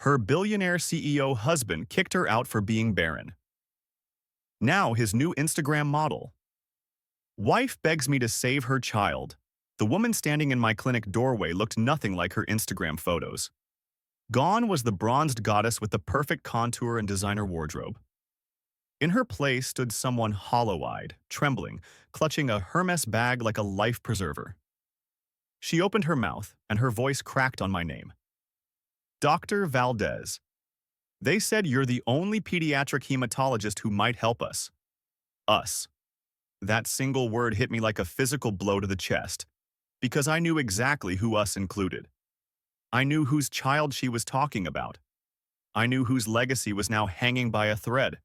Her billionaire CEO husband kicked her out for being barren. Now his new Instagram model. Wife begs me to save her child. The woman standing in my clinic doorway looked nothing like her Instagram photos. Gone was the bronzed goddess with the perfect contour and designer wardrobe. In her place stood someone hollow-eyed, trembling, clutching a Hermes bag like a life preserver. She opened her mouth, and her voice cracked on my name. Dr. Valdez. They said you're the only pediatric hematologist who might help us. Us. That single word hit me like a physical blow to the chest, because I knew exactly who us included. I knew whose child she was talking about. I knew whose legacy was now hanging by a thread.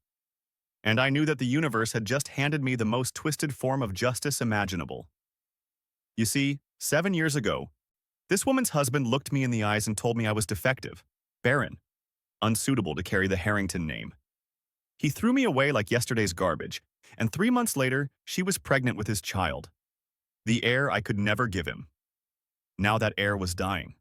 And I knew that the universe had just handed me the most twisted form of justice imaginable. You see, 7 years ago, this woman's husband looked me in the eyes and told me I was defective, barren, unsuitable to carry the Harrington name. He threw me away like yesterday's garbage, and 3 months later, she was pregnant with his child. The heir I could never give him. Now that heir was dying.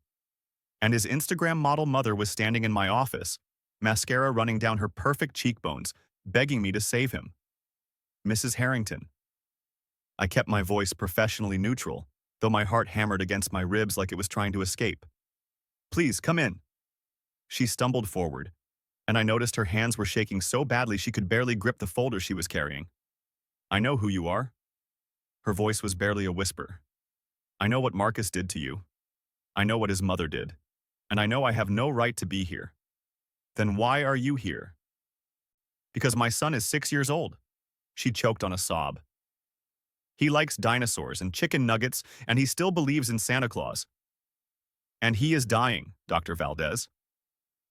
And his Instagram model mother was standing in my office, mascara running down her perfect cheekbones, begging me to save him. Mrs. Harrington. I kept my voice professionally neutral, though my heart hammered against my ribs like it was trying to escape. Please, come in. She stumbled forward, and I noticed her hands were shaking so badly she could barely grip the folder she was carrying. I know who you are. Her voice was barely a whisper. I know what Marcus did to you. I know what his mother did. And I know I have no right to be here. Then why are you here? Because my son is 6 years old. She choked on a sob. He likes dinosaurs and chicken nuggets, and he still believes in Santa Claus. And he is dying, Dr. Valdez.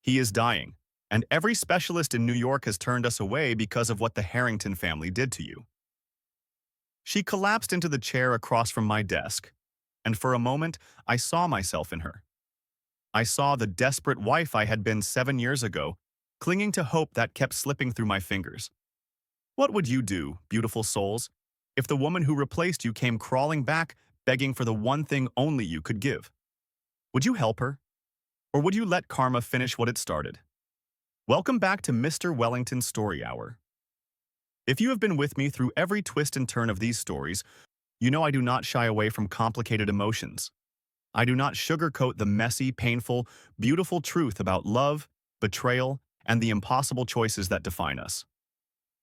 He is dying, and every specialist in New York has turned us away because of what the Harrington family did to you. She collapsed into the chair across from my desk, and for a moment, I saw myself in her. I saw the desperate wife I had been 7 years ago, clinging to hope that kept slipping through my fingers. What would you do, beautiful souls, if the woman who replaced you came crawling back, begging for the one thing only you could give? Would you help her? Or would you let karma finish what it started? Welcome back to Mr. Wellington Story Hour. If you have been with me through every twist and turn of these stories, you know I do not shy away from complicated emotions. I do not sugarcoat the messy, painful, beautiful truth about love, betrayal, and the impossible choices that define us.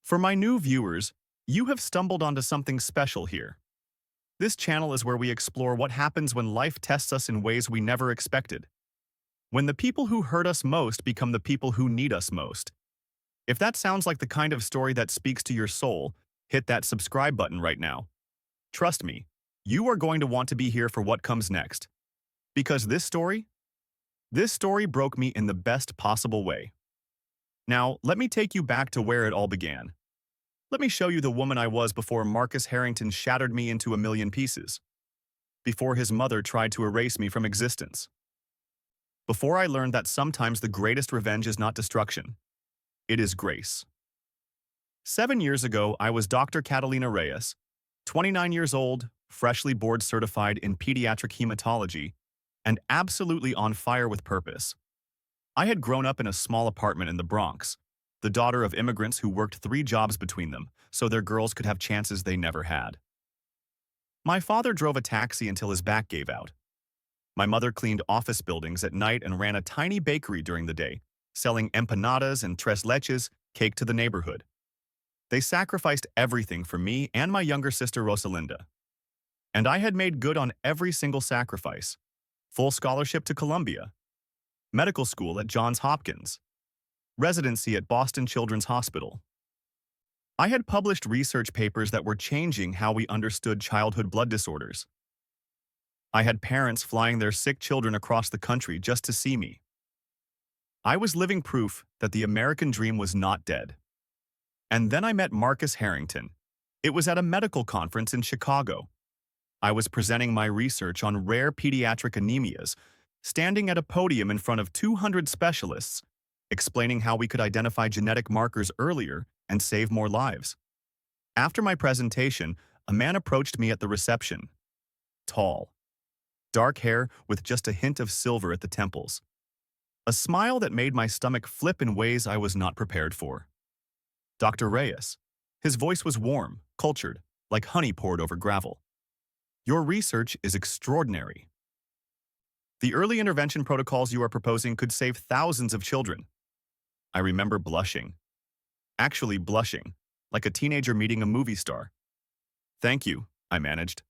For my new viewers, you have stumbled onto something special here. This channel is where we explore what happens when life tests us in ways we never expected. When the people who hurt us most become the people who need us most. If that sounds like the kind of story that speaks to your soul, hit that subscribe button right now. Trust me, you are going to want to be here for what comes next. Because this story broke me in the best possible way. Now, let me take you back to where it all began. Let me show you the woman I was before Marcus Harrington shattered me into a million pieces. Before his mother tried to erase me from existence. Before I learned that sometimes the greatest revenge is not destruction. It is grace. 7 years ago, I was Dr. Catalina Reyes, 29 years old, freshly board certified in pediatric hematology, and absolutely on fire with purpose. I had grown up in a small apartment in the Bronx, the daughter of immigrants who worked 3 jobs between them so their girls could have chances they never had. My father drove a taxi until his back gave out. My mother cleaned office buildings at night and ran a tiny bakery during the day, selling empanadas and tres leches, cake to the neighborhood. They sacrificed everything for me and my younger sister Rosalinda. And I had made good on every single sacrifice. Full scholarship to Columbia, medical school at Johns Hopkins, residency at Boston Children's Hospital. I had published research papers that were changing how we understood childhood blood disorders. I had parents flying their sick children across the country just to see me. I was living proof that the American dream was not dead. And then I met Marcus Harrington. It was at a medical conference in Chicago. I was presenting my research on rare pediatric anemias, standing at a podium in front of 200 specialists, explaining how we could identify genetic markers earlier and save more lives. After my presentation, a man approached me at the reception. Tall, dark hair with just a hint of silver at the temples. A smile that made my stomach flip in ways I was not prepared for. Dr. Reyes. His voice was warm, cultured, like honey poured over gravel. Your research is extraordinary. The early intervention protocols you are proposing could save thousands of children. I remember blushing. Actually blushing, like a teenager meeting a movie star. Thank you, I managed.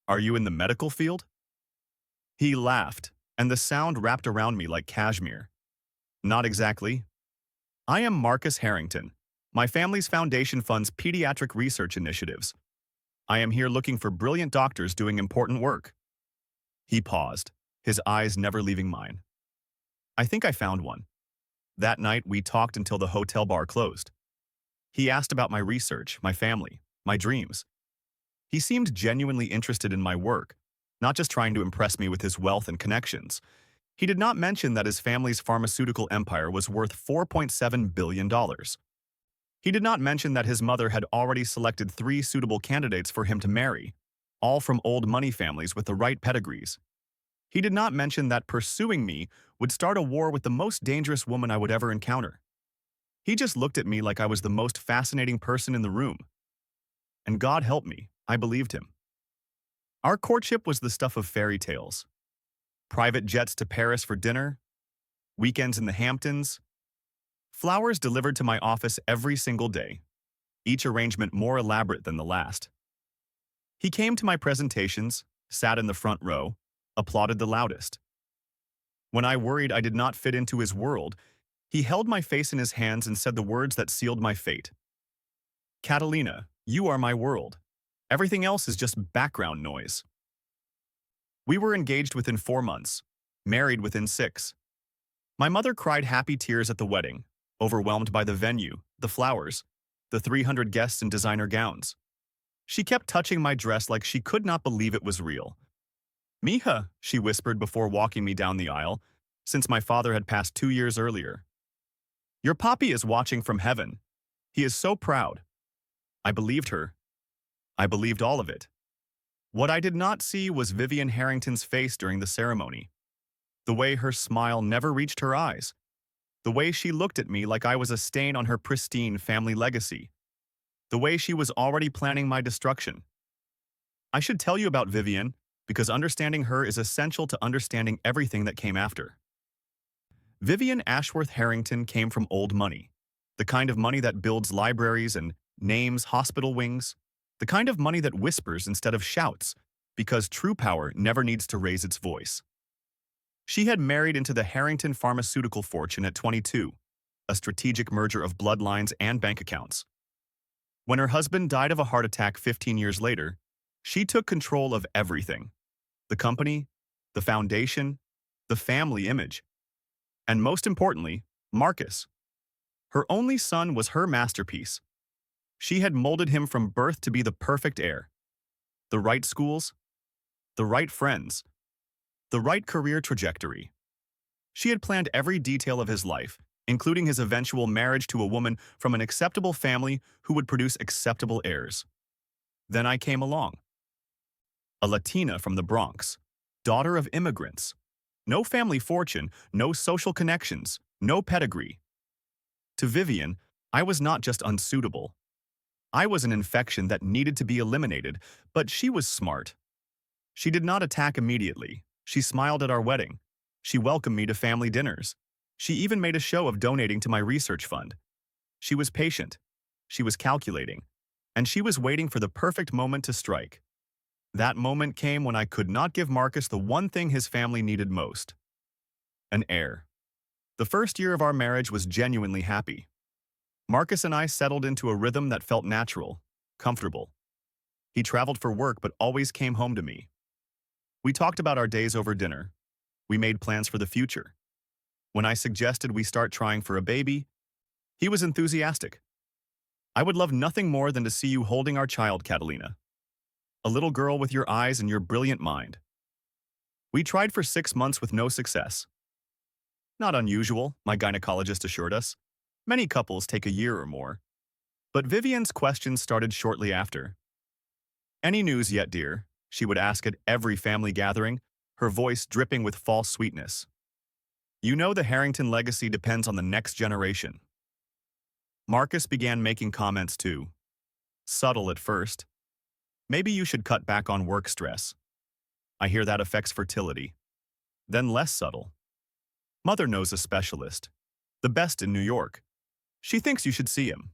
Are you in the medical field? He laughed, and the sound wrapped around me like cashmere. Not exactly. I am Marcus Harrington. My family's foundation funds pediatric research initiatives. I am here looking for brilliant doctors doing important work. He paused, his eyes never leaving mine. I think I found one. That night, we talked until the hotel bar closed. He asked about my research, my family, my dreams. He seemed genuinely interested in my work, not just trying to impress me with his wealth and connections. He did not mention that his family's pharmaceutical empire was worth $4.7 billion. He did not mention that his mother had already selected 3 suitable candidates for him to marry, all from old money families with the right pedigrees. He did not mention that pursuing me would start a war with the most dangerous woman I would ever encounter. He just looked at me like I was the most fascinating person in the room. And God help me, I believed him. Our courtship was the stuff of fairy tales. Private jets to Paris for dinner, weekends in the Hamptons, flowers delivered to my office every single day, each arrangement more elaborate than the last. He came to my presentations, sat in the front row, applauded the loudest. When I worried I did not fit into his world, he held my face in his hands and said the words that sealed my fate. Catalina, you are my world. Everything else is just background noise. We were engaged within 4 months, married within 6. My mother cried happy tears at the wedding, overwhelmed by the venue, the flowers, the 300 guests in designer gowns. She kept touching my dress like she could not believe it was real. Mija, she whispered before walking me down the aisle, since my father had passed 2 years earlier. Your papi is watching from heaven. He is so proud. I believed her. I believed all of it. What I did not see was Vivian Harrington's face during the ceremony. The way her smile never reached her eyes. The way she looked at me like I was a stain on her pristine family legacy. The way she was already planning my destruction. I should tell you about Vivian, because understanding her is essential to understanding everything that came after. Vivian Ashworth Harrington came from old money, the kind of money that builds libraries and names hospital wings, the kind of money that whispers instead of shouts, because true power never needs to raise its voice. She had married into the Harrington pharmaceutical fortune at 22, a strategic merger of bloodlines and bank accounts. When her husband died of a heart attack 15 years later, she took control of everything: the company, the foundation, the family image, and most importantly, Marcus. Her only son was her masterpiece. She had molded him from birth to be the perfect heir. The right schools, the right friends, the right career trajectory. She had planned every detail of his life, including his eventual marriage to a woman from an acceptable family who would produce acceptable heirs. Then I came along. A Latina from the Bronx, daughter of immigrants. No family fortune, no social connections, no pedigree. To Vivian, I was not just unsuitable. I was an infection that needed to be eliminated, but she was smart. She did not attack immediately. She smiled at our wedding. She welcomed me to family dinners. She even made a show of donating to my research fund. She was patient. She was calculating. And she was waiting for the perfect moment to strike. That moment came when I could not give Marcus the one thing his family needed most: an heir. The first year of our marriage was genuinely happy. Marcus and I settled into a rhythm that felt natural, comfortable. He traveled for work but always came home to me. We talked about our days over dinner. We made plans for the future. When I suggested we start trying for a baby, he was enthusiastic. I would love nothing more than to see you holding our child, Catalina. A little girl with your eyes and your brilliant mind. We tried for 6 months with no success. Not unusual, my gynecologist assured us. Many couples take a year or more. But Vivian's questions started shortly after. Any news yet, dear? She would ask at every family gathering, her voice dripping with false sweetness. You know the Harrington legacy depends on the next generation. Marcus began making comments too. Subtle at first. Maybe you should cut back on work stress. I hear that affects fertility. Then less subtle. Mother knows a specialist. The best in New York. She thinks you should see him.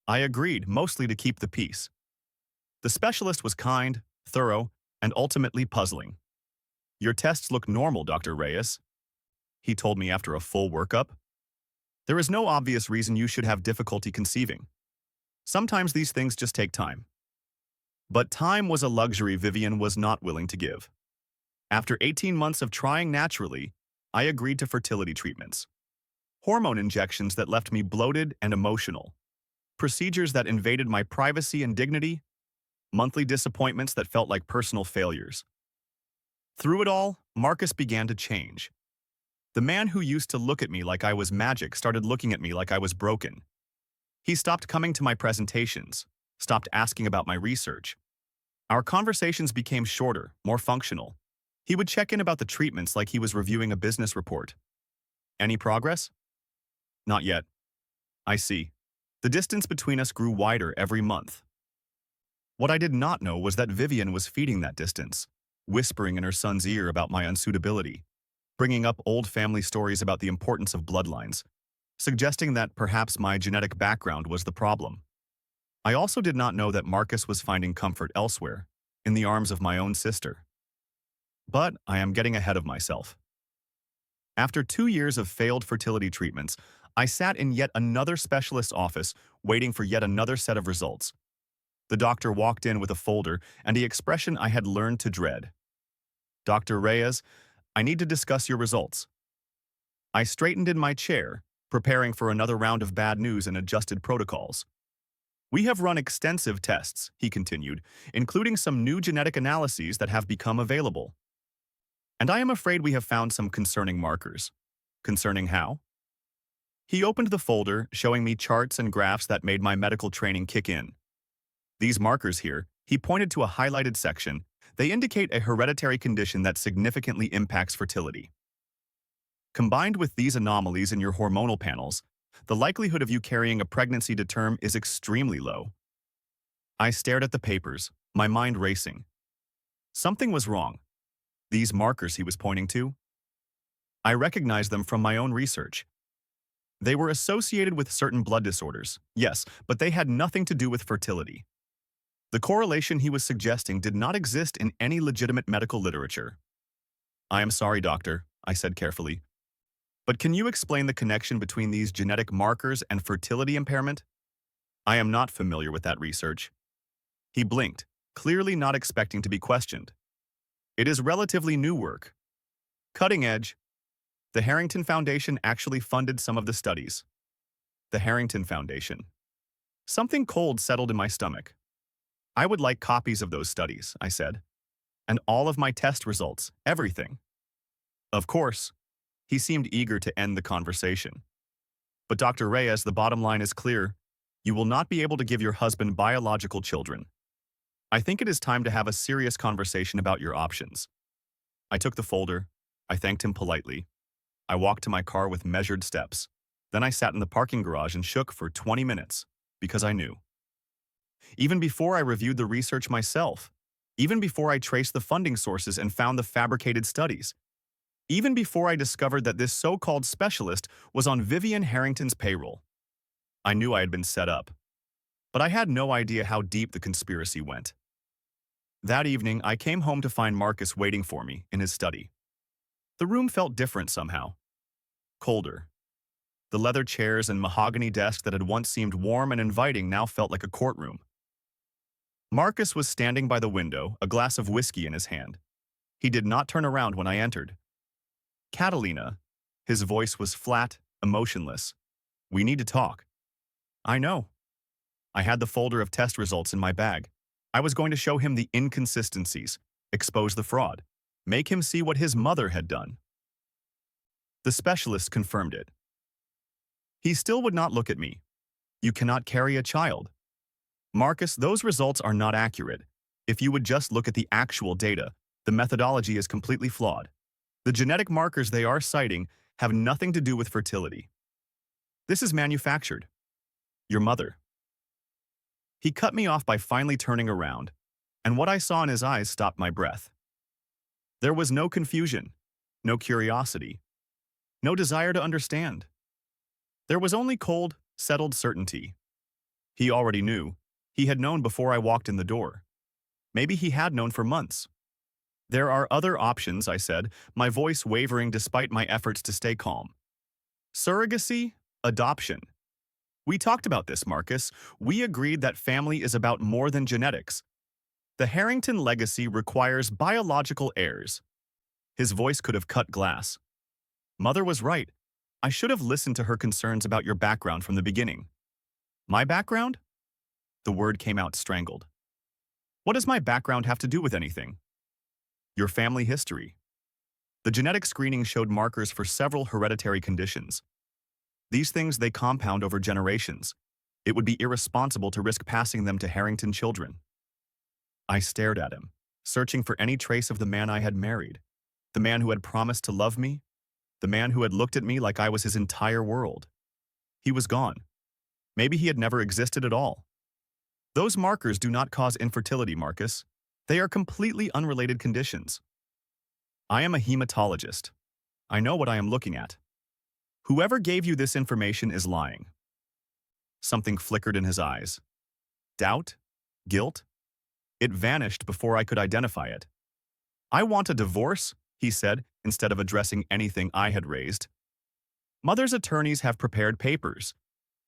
I agreed, mostly to keep the peace. The specialist was kind, thorough, and ultimately puzzling. Your tests look normal, Dr. Reyes, he told me after a full workup. There is no obvious reason you should have difficulty conceiving. Sometimes these things just take time. But time was a luxury Vivian was not willing to give. After 18 months of trying naturally, I agreed to fertility treatments. Hormone injections that left me bloated and emotional. Procedures that invaded my privacy and dignity. Monthly disappointments that felt like personal failures. Through it all, Marcus began to change. The man who used to look at me like I was magic started looking at me like I was broken. He stopped coming to my presentations, stopped asking about my research. Our conversations became shorter, more functional. He would check in about the treatments like he was reviewing a business report. Any progress? Not yet. I see. The distance between us grew wider every month. What I did not know was that Vivian was feeding that distance, whispering in her son's ear about my unsuitability, bringing up old family stories about the importance of bloodlines, suggesting that perhaps my genetic background was the problem. I also did not know that Marcus was finding comfort elsewhere, in the arms of my own sister. But I am getting ahead of myself. After 2 years of failed fertility treatments, I sat in yet another specialist's office waiting for yet another set of results. The doctor walked in with a folder and the expression I had learned to dread. Dr. Reyes, I need to discuss your results. I straightened in my chair, preparing for another round of bad news and adjusted protocols. We have run extensive tests, he continued, including some new genetic analyses that have become available. And I am afraid we have found some concerning markers. Concerning how? He opened the folder, showing me charts and graphs that made my medical training kick in. These markers here, he pointed to a highlighted section, they indicate a hereditary condition that significantly impacts fertility. Combined with these anomalies in your hormonal panels, the likelihood of you carrying a pregnancy to term is extremely low. I stared at the papers, my mind racing. Something was wrong. These markers he was pointing to? I recognized them from my own research. They were associated with certain blood disorders, yes, but they had nothing to do with fertility. The correlation he was suggesting did not exist in any legitimate medical literature. I am sorry, doctor, I said carefully. But can you explain the connection between these genetic markers and fertility impairment? I am not familiar with that research. He blinked, clearly not expecting to be questioned. It is relatively new work. Cutting edge. The Harrington Foundation actually funded some of the studies. The Harrington Foundation. Something cold settled in my stomach. I would like copies of those studies, I said. And all of my test results, everything. Of course. He seemed eager to end the conversation. But Dr. Reyes, the bottom line is clear. You will not be able to give your husband biological children. I think it is time to have a serious conversation about your options. I took the folder. I thanked him politely. I walked to my car with measured steps. Then I sat in the parking garage and shook for 20 minutes, because I knew. Even before I reviewed the research myself, even before I traced the funding sources and found the fabricated studies, even before I discovered that this so-called specialist was on Vivian Harrington's payroll, I knew I had been set up. But I had no idea how deep the conspiracy went. That evening, I came home to find Marcus waiting for me in his study. The room felt different somehow. Colder. The leather chairs and mahogany desk that had once seemed warm and inviting now felt like a courtroom. Marcus was standing by the window, a glass of whiskey in his hand. He did not turn around when I entered. Catalina. His voice was flat, emotionless. We need to talk. I know. I had the folder of test results in my bag. I was going to show him the inconsistencies, expose the fraud, make him see what his mother had done. The specialist confirmed it. He still would not look at me. You cannot carry a child. Marcus, those results are not accurate. If you would just look at the actual data, the methodology is completely flawed. The genetic markers they are citing have nothing to do with fertility. This is manufactured. Your mother. He cut me off by finally turning around, and what I saw in his eyes stopped my breath. There was no confusion, no curiosity, no desire to understand. There was only cold, settled certainty. He already knew. He had known before I walked in the door. Maybe he had known for months. There are other options, I said, my voice wavering despite my efforts to stay calm. Surrogacy, adoption. We talked about this, Marcus. We agreed that family is about more than genetics. The Harrington legacy requires biological heirs. His voice could have cut glass. Mother was right. I should have listened to her concerns about your background from the beginning. My background? The word came out strangled. What does my background have to do with anything? Your family history. The genetic screening showed markers for several hereditary conditions. These things, they compound over generations. It would be irresponsible to risk passing them to Harrington children. I stared at him, searching for any trace of the man I had married, the man who had promised to love me, the man who had looked at me like I was his entire world. He was gone. Maybe he had never existed at all. Those markers do not cause infertility, Marcus. They are completely unrelated conditions. I am a hematologist. I know what I am looking at. Whoever gave you this information is lying. Something flickered in his eyes. Doubt? Guilt? It vanished before I could identify it. I want a divorce, he said, instead of addressing anything I had raised. Mother's attorneys have prepared papers.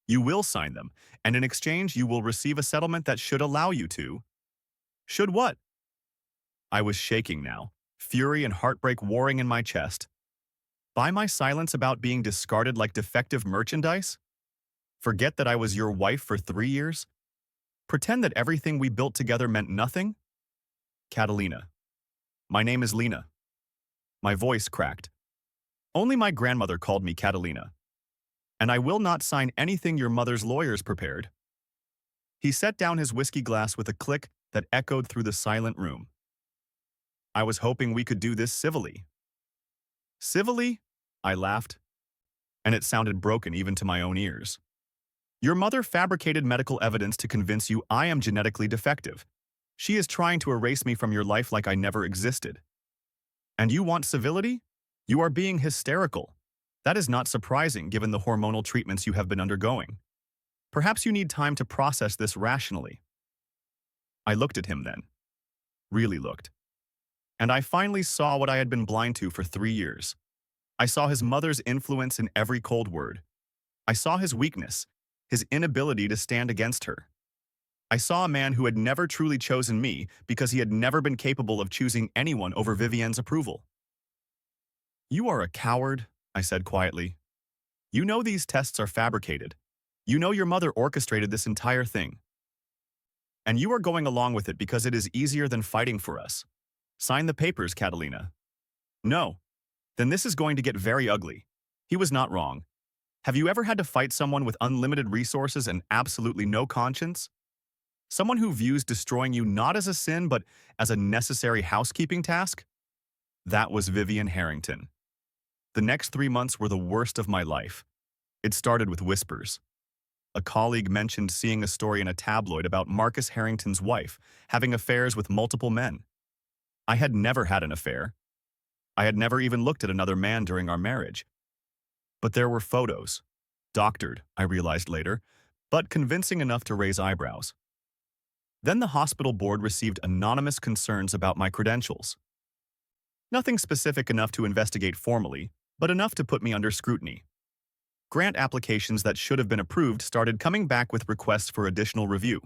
You will sign them, and in exchange you will receive a settlement that should allow you to. Should what? I was shaking now, fury and heartbreak warring in my chest. Buy my silence about being discarded like defective merchandise? Forget that I was your wife for 3 years? Pretend that everything we built together meant nothing? Catalina. My name is Lena. My voice cracked. Only my grandmother called me Catalina. And I will not sign anything your mother's lawyers prepared. He set down his whiskey glass with a click that echoed through the silent room. I was hoping we could do this civilly. Civilly? I laughed, and it sounded broken even to my own ears. Your mother fabricated medical evidence to convince you I am genetically defective. She is trying to erase me from your life like I never existed. And you want civility? You are being hysterical. That is not surprising given the hormonal treatments you have been undergoing. Perhaps you need time to process this rationally. I looked at him then. Really looked. And I finally saw what I had been blind to for 3 years. I saw his mother's influence in every cold word. I saw his weakness, his inability to stand against her. I saw a man who had never truly chosen me because he had never been capable of choosing anyone over Vivienne's approval. You are a coward, I said quietly. You know these tests are fabricated. You know your mother orchestrated this entire thing. And you are going along with it because it is easier than fighting for us. Sign the papers, Catalina. No. Then this is going to get very ugly. He was not wrong. Have you ever had to fight someone with unlimited resources and absolutely no conscience? Someone who views destroying you not as a sin but as a necessary housekeeping task? That was Vivienne Harrington. The next 3 months were the worst of my life. It started with whispers. A colleague mentioned seeing a story in a tabloid about Marcus Harrington's wife having affairs with multiple men. I had never had an affair. I had never even looked at another man during our marriage. But there were photos. Doctored, I realized later, but convincing enough to raise eyebrows. Then the hospital board received anonymous concerns about my credentials. Nothing specific enough to investigate formally, but enough to put me under scrutiny. Grant applications that should have been approved started coming back with requests for additional review.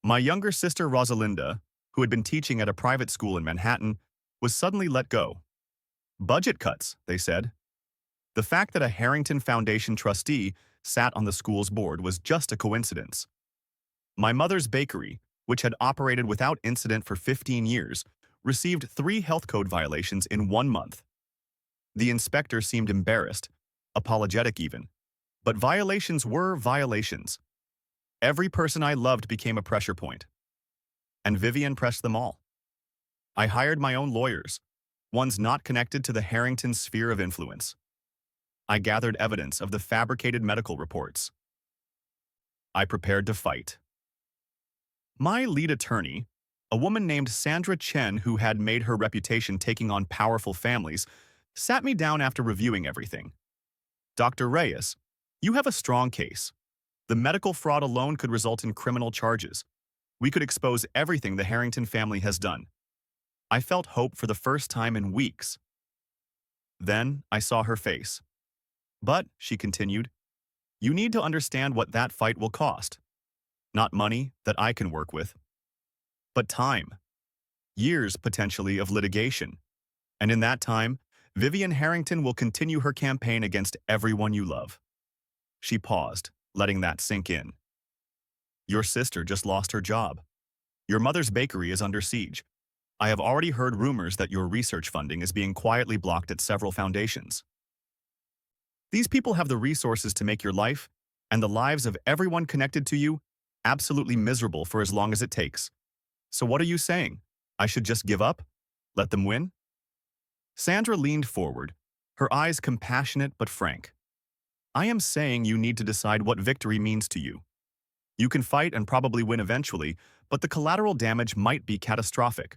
My younger sister Rosalinda, who had been teaching at a private school in Manhattan, was suddenly let go. Budget cuts, they said. The fact that a Harrington Foundation trustee sat on the school's board was just a coincidence. My mother's bakery, which had operated without incident for 15 years, received 3 health code violations in 1 month. The inspector seemed embarrassed, apologetic even, but violations were violations. Every person I loved became a pressure point. And Vivienne pressed them all. I hired my own lawyers, ones not connected to the Harrington sphere of influence. I gathered evidence of the fabricated medical reports. I prepared to fight. My lead attorney, a woman named Sandra Chen who had made her reputation taking on powerful families, sat me down after reviewing everything. Dr. Reyes, you have a strong case. The medical fraud alone could result in criminal charges. We could expose everything the Harrington family has done. I felt hope for the first time in weeks. Then I saw her face. But, she continued, you need to understand what that fight will cost. Not money that I can work with, but time. Years, potentially, of litigation. And in that time, Vivian Harrington will continue her campaign against everyone you love. She paused, letting that sink in. Your sister just lost her job. Your mother's bakery is under siege. I have already heard rumors that your research funding is being quietly blocked at several foundations. These people have the resources to make your life, and the lives of everyone connected to you, absolutely miserable for as long as it takes. So what are you saying? I should just give up? Let them win? Sandra leaned forward, her eyes compassionate but frank. I am saying you need to decide what victory means to you. You can fight and probably win eventually, but the collateral damage might be catastrophic.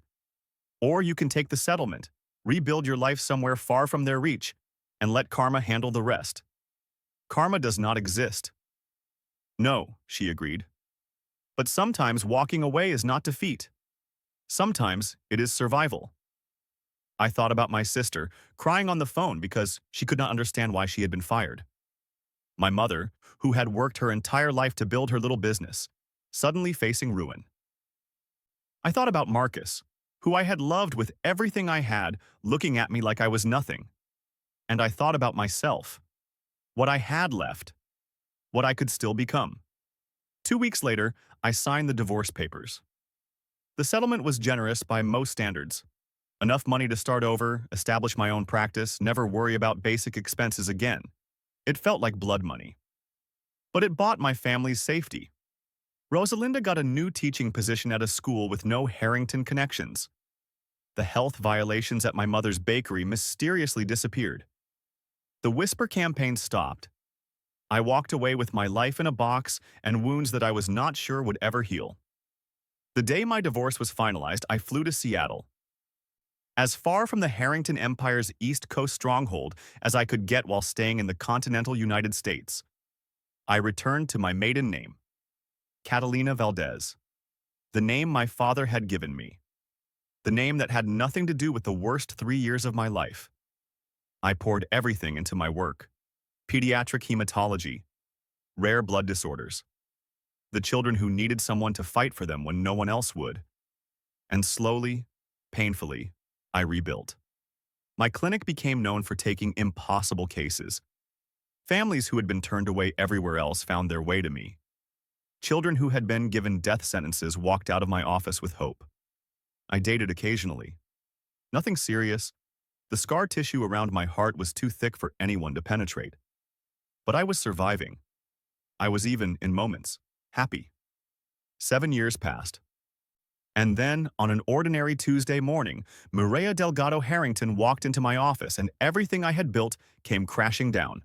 Or you can take the settlement, rebuild your life somewhere far from their reach, and let karma handle the rest. Karma does not exist. No, she agreed. But sometimes walking away is not defeat. Sometimes it is survival. I thought about my sister, crying on the phone because she could not understand why she had been fired. My mother, who had worked her entire life to build her little business, suddenly facing ruin. I thought about Marcus, who I had loved with everything I had, looking at me like I was nothing. And I thought about myself, what I had left, what I could still become. 2 weeks later, I signed the divorce papers. The settlement was generous by most standards. Enough money to start over, establish my own practice, never worry about basic expenses again. It felt like blood money. But it bought my family's safety. Rosalinda got a new teaching position at a school with no Harrington connections. The health violations at my mother's bakery mysteriously disappeared. The whisper campaign stopped. I walked away with my life in a box and wounds that I was not sure would ever heal. The day my divorce was finalized, I flew to Seattle. As far from the Harrington Empire's East Coast stronghold as I could get while staying in the continental United States. I returned to my maiden name, Catalina Valdez, the name my father had given me, the name that had nothing to do with the worst 3 years of my life. I poured everything into my work, pediatric hematology, rare blood disorders, the children who needed someone to fight for them when no one else would. And slowly, painfully, I rebuilt. My clinic became known for taking impossible cases. Families who had been turned away everywhere else found their way to me. Children who had been given death sentences walked out of my office with hope. I dated occasionally. Nothing serious. The scar tissue around my heart was too thick for anyone to penetrate. But I was surviving. I was even, in moments, happy. 7 years passed. And then, on an ordinary Tuesday morning, Mireya Delgado Harrington walked into my office and everything I had built came crashing down.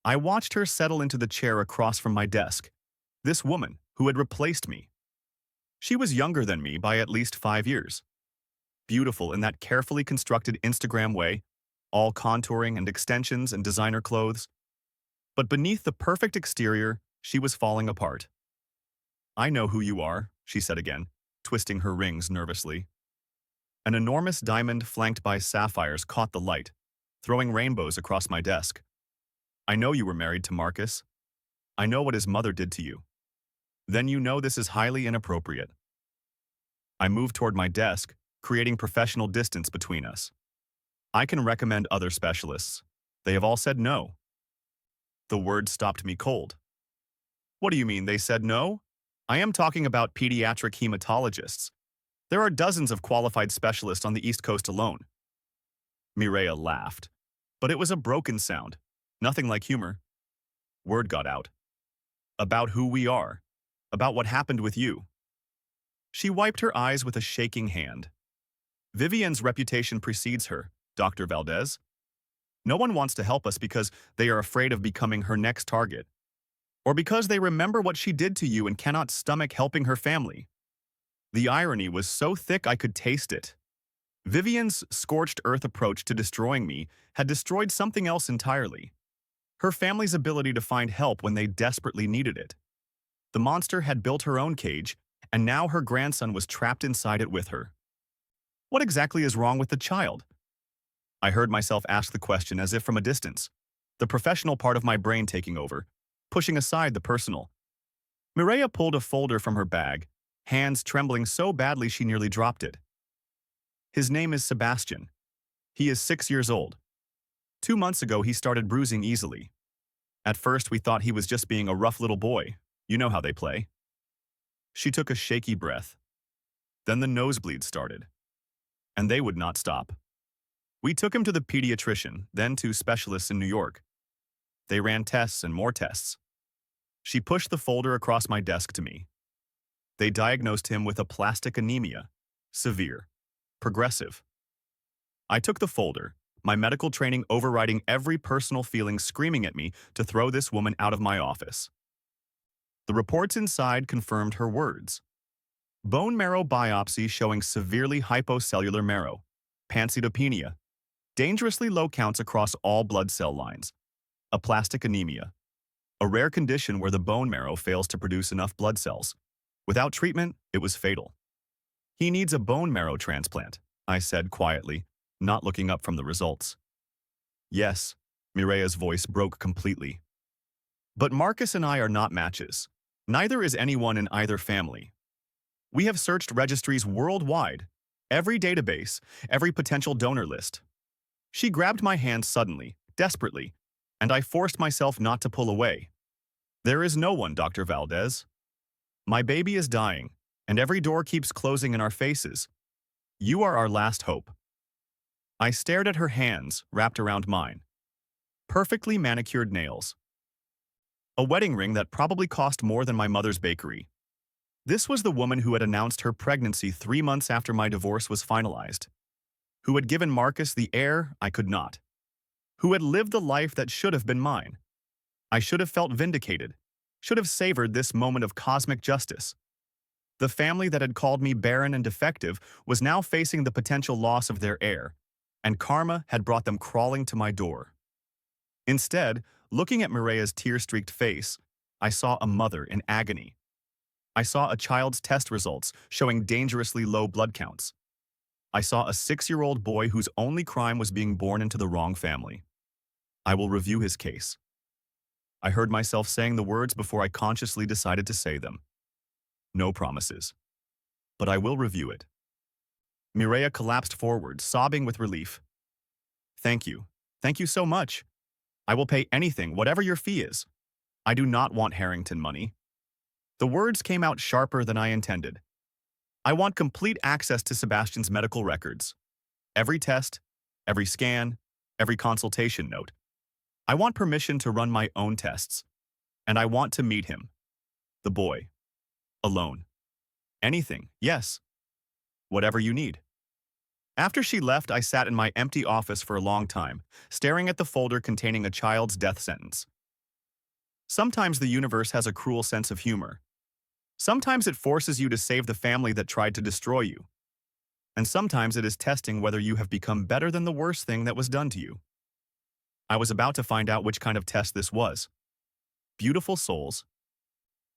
I watched her settle into the chair across from my desk. This woman, who had replaced me. She was younger than me by at least 5 years. Beautiful in that carefully constructed Instagram way, all contouring and extensions and designer clothes. But beneath the perfect exterior, she was falling apart. I know who you are, she said again, twisting her rings nervously. An enormous diamond flanked by sapphires caught the light, throwing rainbows across my desk. I know you were married to Marcus. I know what his mother did to you. Then you know this is highly inappropriate. I moved toward my desk, creating professional distance between us. I can recommend other specialists. They have all said no. The word stopped me cold. What do you mean they said no? I am talking about pediatric hematologists. There are dozens of qualified specialists on the East Coast alone. Mireya laughed, but it was a broken sound, nothing like humor. Word got out. About who we are, about what happened with you. She wiped her eyes with a shaking hand. Vivian's reputation precedes her, Dr. Valdez. No one wants to help us because they are afraid of becoming her next target, or because they remember what she did to you and cannot stomach helping her family. The irony was so thick I could taste it. Vivian's scorched earth approach to destroying me had destroyed something else entirely. Her family's ability to find help when they desperately needed it. The monster had built her own cage, and now her grandson was trapped inside it with her. What exactly is wrong with the child? I heard myself ask the question as if from a distance, the professional part of my brain taking over, pushing aside the personal. Mireia pulled a folder from her bag, hands trembling so badly she nearly dropped it. His name is Sebastian. He is 6 years old. 2 months ago, he started bruising easily. At first, we thought he was just being a rough little boy. You know how they play. She took a shaky breath. Then the nosebleeds started. And they would not stop. We took him to the pediatrician, then to specialists in New York. They ran tests and more tests. She pushed the folder across my desk to me. They diagnosed him with aplastic anemia, severe, progressive. I took the folder, my medical training overriding every personal feeling screaming at me to throw this woman out of my office. The reports inside confirmed her words. Bone marrow biopsy showing severely hypocellular marrow, pancytopenia, dangerously low counts across all blood cell lines, aplastic anemia, a rare condition where the bone marrow fails to produce enough blood cells. Without treatment, it was fatal. He needs a bone marrow transplant, I said quietly, not looking up from the results. Yes, Mireia's voice broke completely. But Marcus and I are not matches. Neither is anyone in either family. We have searched registries worldwide, every database, every potential donor list. She grabbed my hand suddenly, desperately, and I forced myself not to pull away. There is no one, Dr. Valdez. My baby is dying, and every door keeps closing in our faces. You are our last hope. I stared at her hands, wrapped around mine. Perfectly manicured nails. A wedding ring that probably cost more than my mother's bakery. This was the woman who had announced her pregnancy 3 months after my divorce was finalized. Who had given Marcus the heir I could not. Who had lived the life that should have been mine. I should have felt vindicated, should have savored this moment of cosmic justice. The family that had called me barren and defective was now facing the potential loss of their heir, and karma had brought them crawling to my door. Instead, looking at Mireia's tear-streaked face, I saw a mother in agony. I saw a child's test results showing dangerously low blood counts. I saw a 6-year-old boy whose only crime was being born into the wrong family. I will review his case. I heard myself saying the words before I consciously decided to say them. No promises. But I will review it. Mireia collapsed forward, sobbing with relief. Thank you. Thank you so much. I will pay anything, whatever your fee is. I do not want Harrington money. The words came out sharper than I intended. I want complete access to Sebastian's medical records. Every test, every scan, every consultation note. I want permission to run my own tests. And I want to meet him. The boy. Alone. Anything, yes. Whatever you need. After she left, I sat in my empty office for a long time, staring at the folder containing a child's death sentence. Sometimes the universe has a cruel sense of humor. Sometimes it forces you to save the family that tried to destroy you. And sometimes it is testing whether you have become better than the worst thing that was done to you. I was about to find out which kind of test this was. Beautiful souls.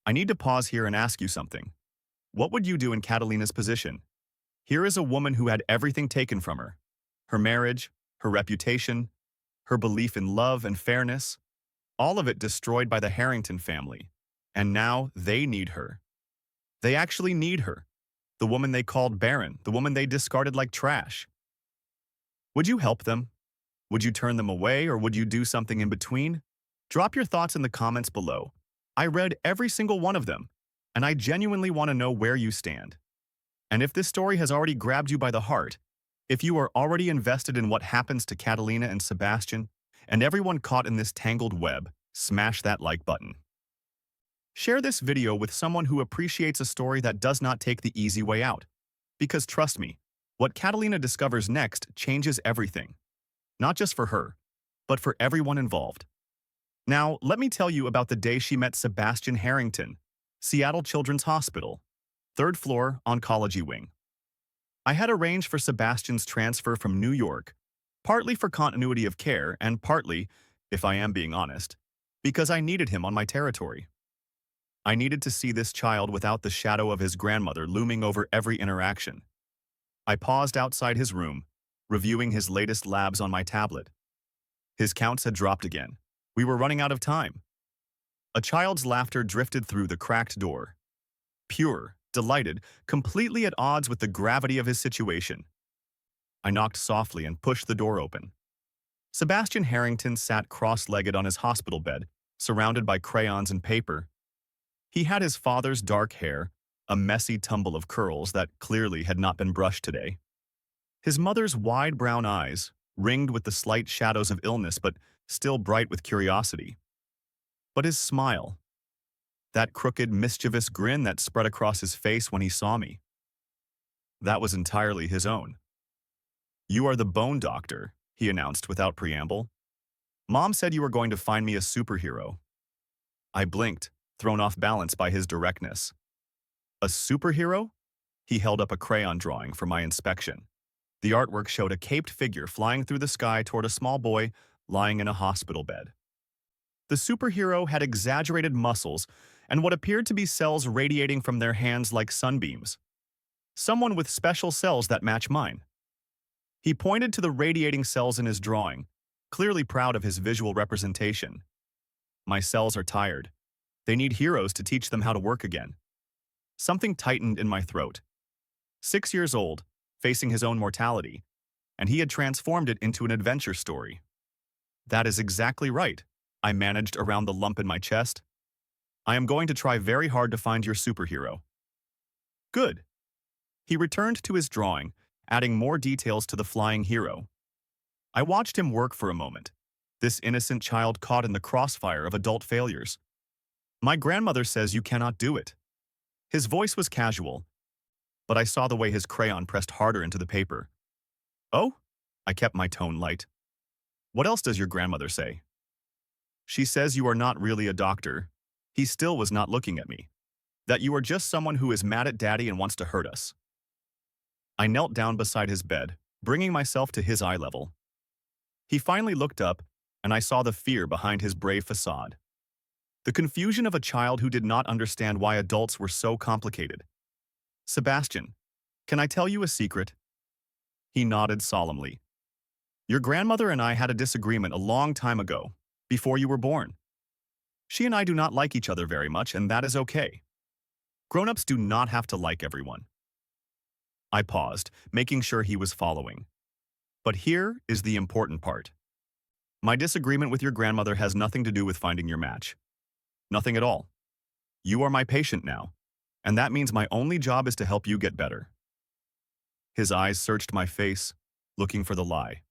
I need to pause here and ask you something. What would you do in Catalina's position? Here is a woman who had everything taken from her. Her marriage, her reputation, her belief in love and fairness, all of it destroyed by the Harrington family. And now they need her. They actually need her. The woman they called Barren, the woman they discarded like trash. Would you help them? Would you turn them away, or would you do something in between? Drop your thoughts in the comments below. I read every single one of them, and I genuinely want to know where you stand. And if this story has already grabbed you by the heart, if you are already invested in what happens to Catalina and Sebastian, and everyone caught in this tangled web, smash that like button. Share this video with someone who appreciates a story that does not take the easy way out. Because trust me, what Catalina discovers next changes everything. Not just for her, but for everyone involved. Now, let me tell you about the day she met Sebastian Harrington, Seattle Children's Hospital, third floor, oncology wing. I had arranged for Sebastian's transfer from New York, partly for continuity of care and partly, if I am being honest, because I needed him on my territory. I needed to see this child without the shadow of his grandmother looming over every interaction. I paused outside his room, reviewing his latest labs on my tablet. His counts had dropped again. We were running out of time. A child's laughter drifted through the cracked door. Pure, delighted, completely at odds with the gravity of his situation. I knocked softly and pushed the door open. Sebastian Harrington sat cross-legged on his hospital bed, surrounded by crayons and paper. He had his father's dark hair, a messy tumble of curls that clearly had not been brushed today. His mother's wide brown eyes, ringed with the slight shadows of illness but still bright with curiosity. But his smile, that crooked, mischievous grin that spread across his face when he saw me, that was entirely his own. "You are the bone doctor," he announced without preamble. "Mom said you were going to find me a superhero." I blinked, thrown off balance by his directness. "A superhero?" He held up a crayon drawing for my inspection. The artwork showed a caped figure flying through the sky toward a small boy lying in a hospital bed. The superhero had exaggerated muscles and what appeared to be cells radiating from their hands like sunbeams. Someone with special cells that match mine. He pointed to the radiating cells in his drawing, clearly proud of his visual representation. "My cells are tired. They need heroes to teach them how to work again." Something tightened in my throat. 6 years old, facing his own mortality, and he had transformed it into an adventure story. "That is exactly right," I managed around the lump in my chest. "I am going to try very hard to find your superhero." "Good." He returned to his drawing, adding more details to the flying hero. I watched him work for a moment, this innocent child caught in the crossfire of adult failures. "My grandmother says you cannot do it." His voice was casual, but I saw the way his crayon pressed harder into the paper. "Oh?" I kept my tone light. "What else does your grandmother say?" "She says you are not really a doctor." He still was not looking at me. "That you are just someone who is mad at Daddy and wants to hurt us." I knelt down beside his bed, bringing myself to his eye level. He finally looked up, and I saw the fear behind his brave facade. The confusion of a child who did not understand why adults were so complicated. "Sebastian, can I tell you a secret?" He nodded solemnly. "Your grandmother and I had a disagreement a long time ago, before you were born. She and I do not like each other very much, and that is okay. Grown-ups do not have to like everyone." I paused, making sure he was following. "But here is the important part. My disagreement with your grandmother has nothing to do with finding your match. Nothing at all. You are my patient now, and that means my only job is to help you get better." His eyes searched my face, looking for the lie.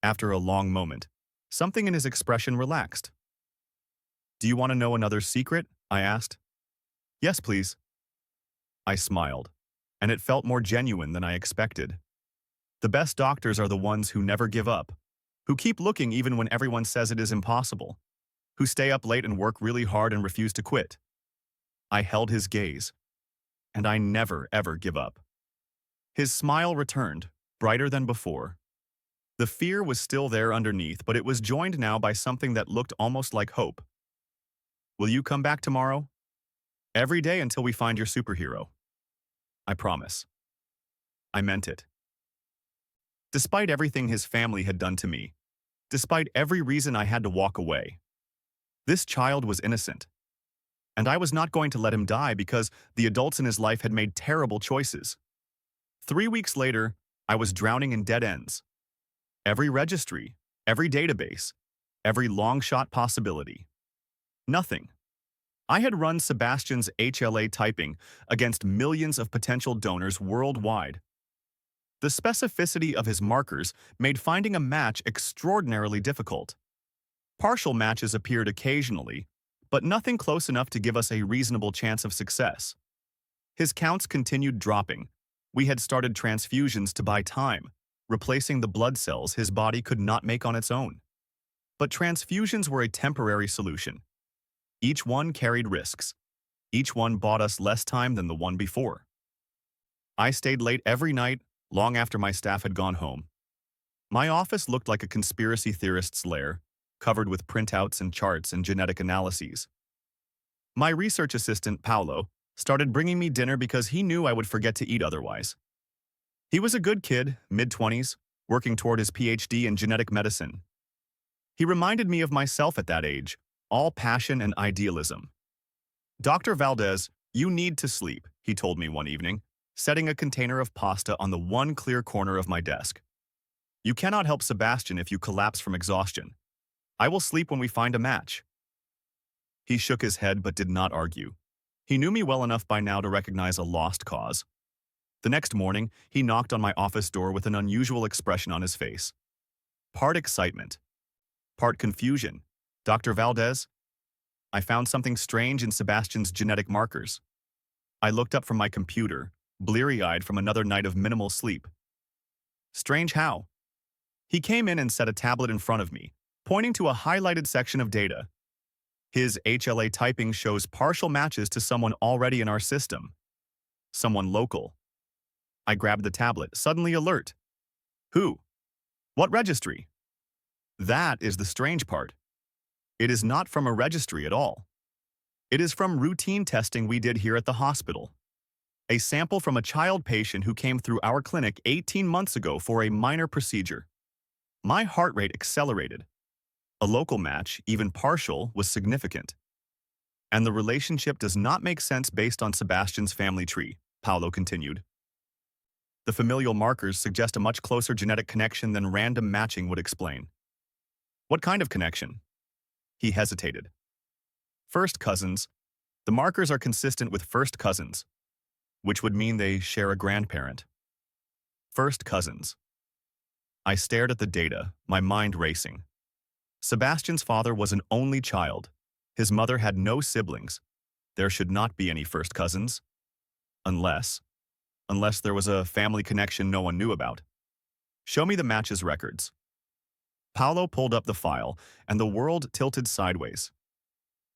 After a long moment, something in his expression relaxed. "Do you want to know another secret?" I asked. "Yes, please." I smiled, and it felt more genuine than I expected. The best doctors are the ones who never give up, who keep looking even when everyone says it is impossible, who stay up late and work really hard and refuse to quit. I held his gaze, and I never, ever give up. His smile returned, brighter than before. The fear was still there underneath, but it was joined now by something that looked almost like hope. "Will you come back tomorrow? Every day until we find your superhero." "I promise." I meant it. Despite everything his family had done to me, despite every reason I had to walk away, this child was innocent. And I was not going to let him die because the adults in his life had made terrible choices. 3 weeks later, I was drowning in dead ends. Every registry, every database, every long-shot possibility. Nothing. I had run Sebastian's HLA typing against millions of potential donors worldwide. The specificity of his markers made finding a match extraordinarily difficult. Partial matches appeared occasionally, but nothing close enough to give us a reasonable chance of success. His counts continued dropping. We had started transfusions to buy time, replacing the blood cells his body could not make on its own. But transfusions were a temporary solution. Each one carried risks. Each one bought us less time than the one before. I stayed late every night, long after my staff had gone home. My office looked like a conspiracy theorist's lair, covered with printouts and charts and genetic analyses. My research assistant, Paolo, started bringing me dinner because he knew I would forget to eat otherwise. He was a good kid, mid-20s, working toward his PhD in genetic medicine. He reminded me of myself at that age, all passion and idealism. "Dr. Valdez, you need to sleep," he told me one evening, setting a container of pasta on the one clear corner of my desk. "You cannot help Sebastian if you collapse from exhaustion. I will sleep when we find a match." He shook his head but did not argue. He knew me well enough by now to recognize a lost cause. The next morning, he knocked on my office door with an unusual expression on his face. Part excitement, part confusion. "Dr. Valdez, I found something strange in Sebastian's genetic markers." I looked up from my computer, bleary-eyed from another night of minimal sleep. "Strange how?" He came in and set a tablet in front of me, pointing to a highlighted section of data. His HLA typing shows partial matches to someone already in our system. Someone local. I grabbed the tablet, suddenly alert. Who? What registry? That is the strange part. It is not from a registry at all. It is from routine testing we did here at the hospital. A sample from a child patient who came through our clinic 18 months ago for a minor procedure. My heart rate accelerated. A local match, even partial, was significant. And the relationship does not make sense based on Sebastian's family tree, Paolo continued. The familial markers suggest a much closer genetic connection than random matching would explain. What kind of connection? He hesitated. First cousins. The markers are consistent with first cousins, which would mean they share a grandparent. First cousins. I stared at the data, my mind racing. Sebastian's father was an only child. His mother had no siblings. There should not be any first cousins. Unless there was a family connection no one knew about. Show me the matches records. Paolo pulled up the file, and the world tilted sideways.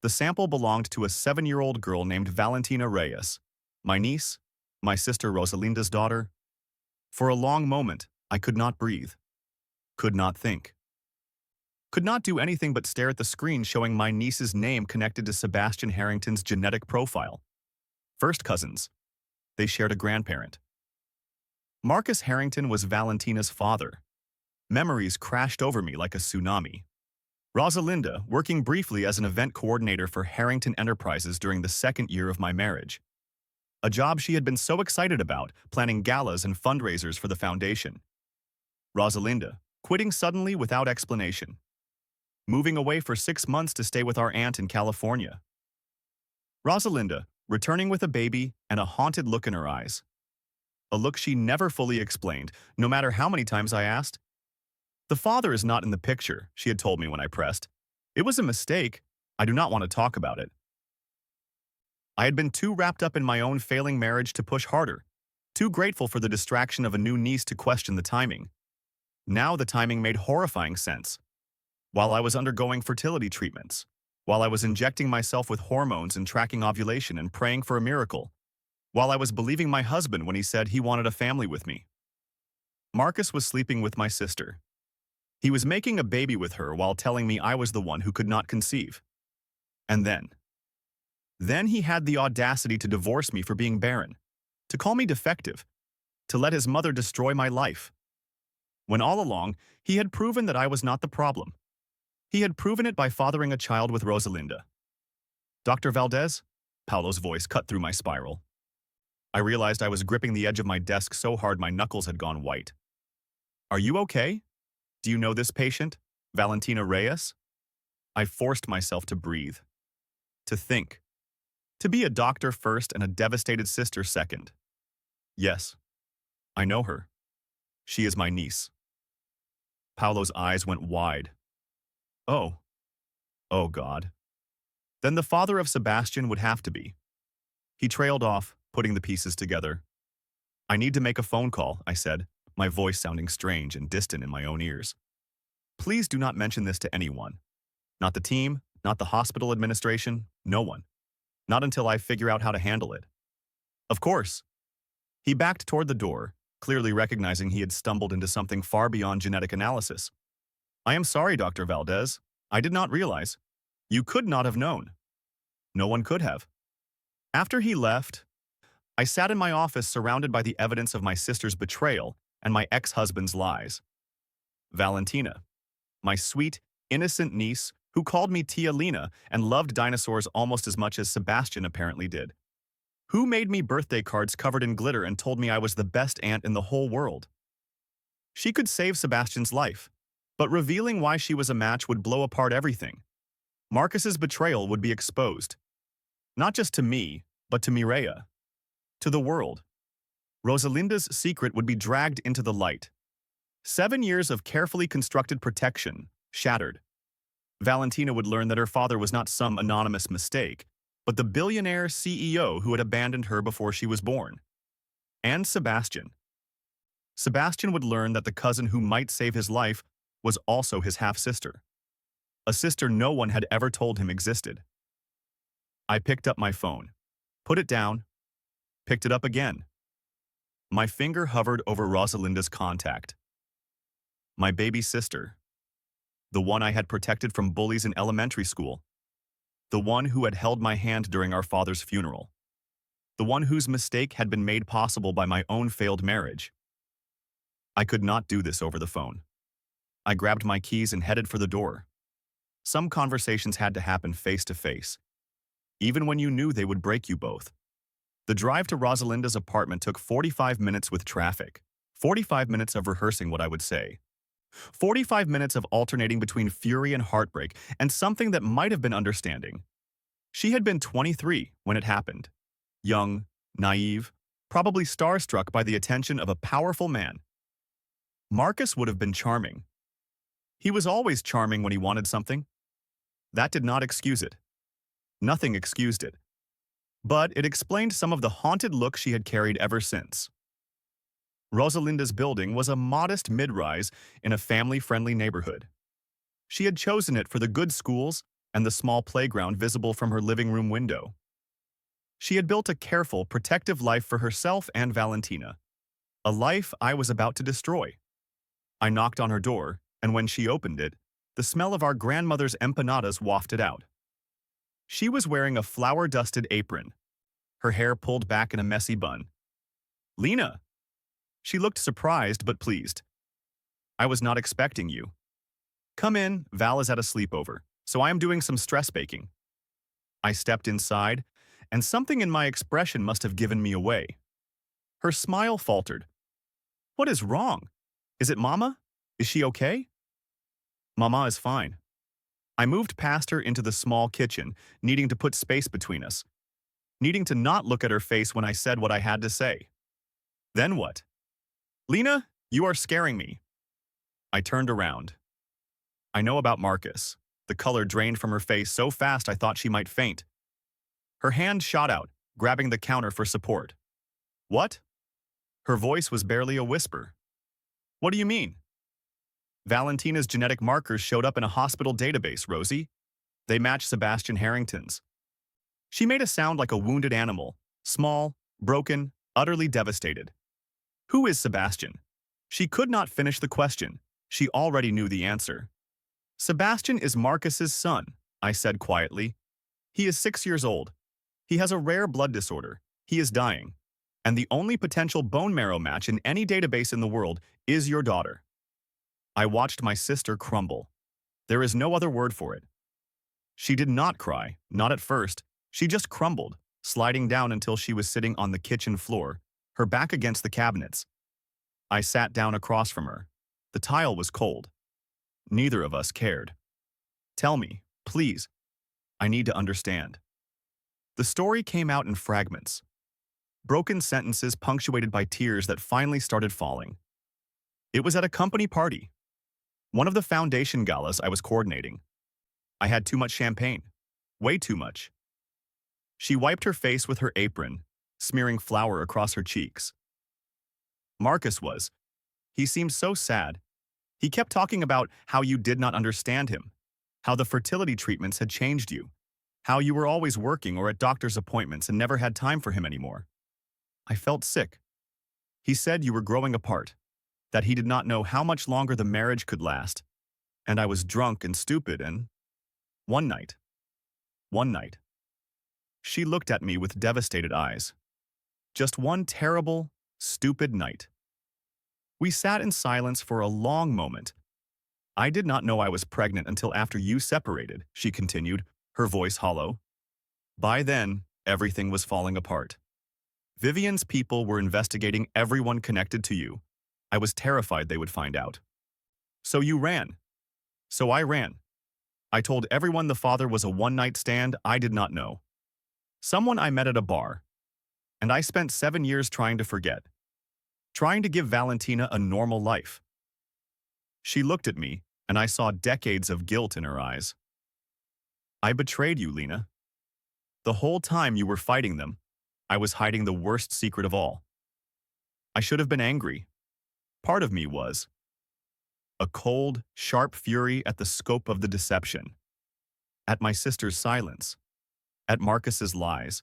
The sample belonged to a 7-year-old girl named Valentina Reyes, my niece, my sister Rosalinda's daughter. For a long moment, I could not breathe, could not think. Could not do anything but stare at the screen showing my niece's name connected to Sebastian Harrington's genetic profile. First cousins. They shared a grandparent. Marcus Harrington was Valentina's father. Memories crashed over me like a tsunami. Rosalinda, working briefly as an event coordinator for Harrington Enterprises during the second year of my marriage. A job she had been so excited about, planning galas and fundraisers for the foundation. Rosalinda, quitting suddenly without explanation. Moving away for 6 months to stay with our aunt in California. Rosalinda, returning with a baby and a haunted look in her eyes. A look she never fully explained, no matter how many times I asked. "The father is not in the picture," she had told me when I pressed. "It was a mistake. I do not want to talk about it." I had been too wrapped up in my own failing marriage to push harder, too grateful for the distraction of a new niece to question the timing. Now the timing made horrifying sense. While I was undergoing fertility treatments, while I was injecting myself with hormones and tracking ovulation and praying for a miracle, while I was believing my husband when he said he wanted a family with me. Marcus was sleeping with my sister. He was making a baby with her while telling me I was the one who could not conceive. And then he had the audacity to divorce me for being barren, to call me defective, to let his mother destroy my life. When all along, he had proven that I was not the problem. He had proven it by fathering a child with Rosalinda. "Dr. Valdez?" Paolo's voice cut through my spiral. I realized I was gripping the edge of my desk so hard my knuckles had gone white. "Are you okay? Do you know this patient, Valentina Reyes?" I forced myself to breathe, to think, to be a doctor first and a devastated sister second. "Yes, I know her. She is my niece." Paolo's eyes went wide. Oh God. Then the father of Sebastian would have to be. He trailed off, putting the pieces together. "I need to make a phone call," I said, my voice sounding strange and distant in my own ears. Please do not mention this to anyone. Not the team, not the hospital administration, no one. Not until I figure out how to handle it. Of course. He backed toward the door, clearly recognizing he had stumbled into something far beyond genetic analysis. I am sorry, Dr. Valdez. I did not realize. You could not have known. No one could have. After he left, I sat in my office surrounded by the evidence of my sister's betrayal and my ex-husband's lies. Valentina, my sweet, innocent niece who called me Tia Lena and loved dinosaurs almost as much as Sebastian apparently did. Who made me birthday cards covered in glitter and told me I was the best aunt in the whole world. She could save Sebastian's life, but revealing why she was a match would blow apart everything. Marcus's betrayal would be exposed. Not just to me, but to Mireia. To the world. Rosalinda's secret would be dragged into the light. 7 years of carefully constructed protection, shattered. Valentina would learn that her father was not some anonymous mistake, but the billionaire CEO who had abandoned her before she was born. And Sebastian. Sebastian would learn that the cousin who might save his life was also his half-sister. A sister no one had ever told him existed. I picked up my phone, put it down, picked it up again. My finger hovered over Rosalinda's contact. My baby sister. The one I had protected from bullies in elementary school. The one who had held my hand during our father's funeral. The one whose mistake had been made possible by my own failed marriage. I could not do this over the phone. I grabbed my keys and headed for the door. Some conversations had to happen face to face, even when you knew they would break you both. The drive to Rosalinda's apartment took 45 minutes with traffic, 45 minutes of rehearsing what I would say, 45 minutes of alternating between fury and heartbreak and something that might have been understanding. She had been 23 when it happened. Young, naive, probably starstruck by the attention of a powerful man. Marcus would have been charming. He was always charming when he wanted something. That did not excuse it. Nothing excused it. But it explained some of the haunted look she had carried ever since. Rosalinda's building was a modest mid-rise in a family-friendly neighborhood. She had chosen it for the good schools and the small playground visible from her living room window. She had built a careful, protective life for herself and Valentina, a life I was about to destroy. I knocked on her door, and when she opened it, the smell of our grandmother's empanadas wafted out. She was wearing a flour-dusted apron, her hair pulled back in a messy bun. "Lena!" She looked surprised but pleased. "I was not expecting you." "Come in, Val is at a sleepover, so I am doing some stress baking." I stepped inside, and something in my expression must have given me away. Her smile faltered. "What is wrong? Is it Mama? Is she okay?" "Mama is fine." I moved past her into the small kitchen, needing to put space between us, needing to not look at her face when I said what I had to say. Then what? "Lena, you are scaring me." I turned around. I know about Marcus. The color drained from her face so fast I thought she might faint. Her hand shot out, grabbing the counter for support. "What?" Her voice was barely a whisper. "What do you mean?" "Valentina's genetic markers showed up in a hospital database, Rosie. They match Sebastian Harrington's." She made a sound like a wounded animal, small, broken, utterly devastated. "Who is Sebastian?" She could not finish the question. She already knew the answer. "Sebastian is Marcus's son," I said quietly. "He is 6 years old. He has a rare blood disorder. He is dying. And the only potential bone marrow match in any database in the world is your daughter." I watched my sister crumble. There is no other word for it. She did not cry, not at first. She just crumbled, sliding down until she was sitting on the kitchen floor, her back against the cabinets. I sat down across from her. The tile was cold. Neither of us cared. "Tell me, please. I need to understand." The story came out in fragments. Broken sentences punctuated by tears that finally started falling. It was at a company party. One of the foundation galas I was coordinating. I had too much champagne. Way too much. She wiped her face with her apron, smearing flour across her cheeks. Marcus was. He seemed so sad. He kept talking about how you did not understand him, how the fertility treatments had changed you, how you were always working or at doctor's appointments and never had time for him anymore. I felt sick. He said you were growing apart, that he did not know how much longer the marriage could last, and I was drunk and stupid and… One night, she looked at me with devastated eyes. Just one terrible, stupid night. We sat in silence for a long moment. I did not know I was pregnant until after you separated, she continued, her voice hollow. By then, everything was falling apart. Vivian's people were investigating everyone connected to you. I was terrified they would find out. So you ran. So I ran. I told everyone the father was a one-night stand I did not know. Someone I met at a bar. And I spent 7 years trying to forget. Trying to give Valentina a normal life. She looked at me, and I saw decades of guilt in her eyes. I betrayed you, Lena. The whole time you were fighting them, I was hiding the worst secret of all. I should have been angry. Part of me was. A cold, sharp fury at the scope of the deception. At my sister's silence. At Marcus's lies.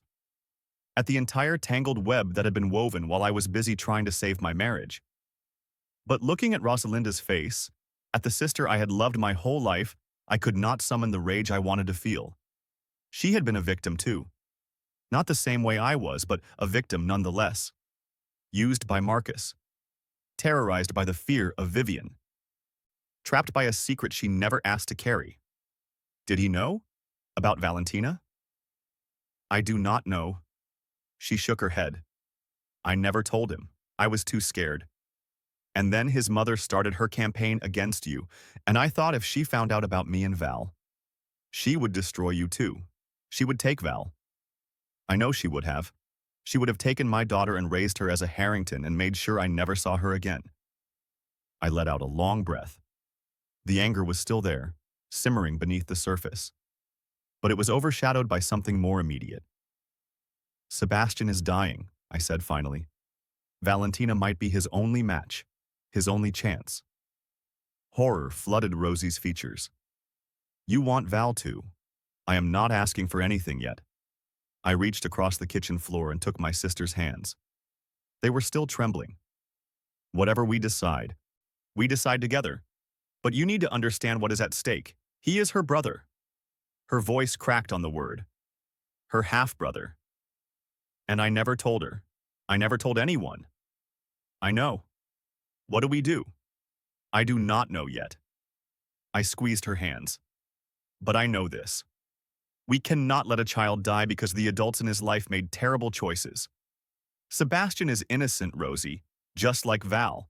At the entire tangled web that had been woven while I was busy trying to save my marriage. But looking at Rosalinda's face, at the sister I had loved my whole life, I could not summon the rage I wanted to feel. She had been a victim too. Not the same way I was, but a victim nonetheless. Used by Marcus. Terrorized by the fear of Vivian. Trapped by a secret she never asked to carry. Did he know? About Valentina? I do not know. She shook her head. I never told him. I was too scared. And then his mother started her campaign against you, and I thought if she found out about me and Val, she would destroy you too. She would take Val. I know she would have. She would have taken my daughter and raised her as a Harrington and made sure I never saw her again. I let out a long breath. The anger was still there, simmering beneath the surface. But it was overshadowed by something more immediate. Sebastian is dying, I said finally. Valentina might be his only match, his only chance. Horror flooded Rosie's features. You want Val too. I am not asking for anything yet. I reached across the kitchen floor and took my sister's hands. They were still trembling. Whatever we decide together. But you need to understand what is at stake. He is her brother. Her voice cracked on the word. Her half-brother. And I never told her. I never told anyone. I know. What do we do? I do not know yet. I squeezed her hands. But I know this. We cannot let a child die because the adults in his life made terrible choices. Sebastian is innocent, Rosie, just like Val.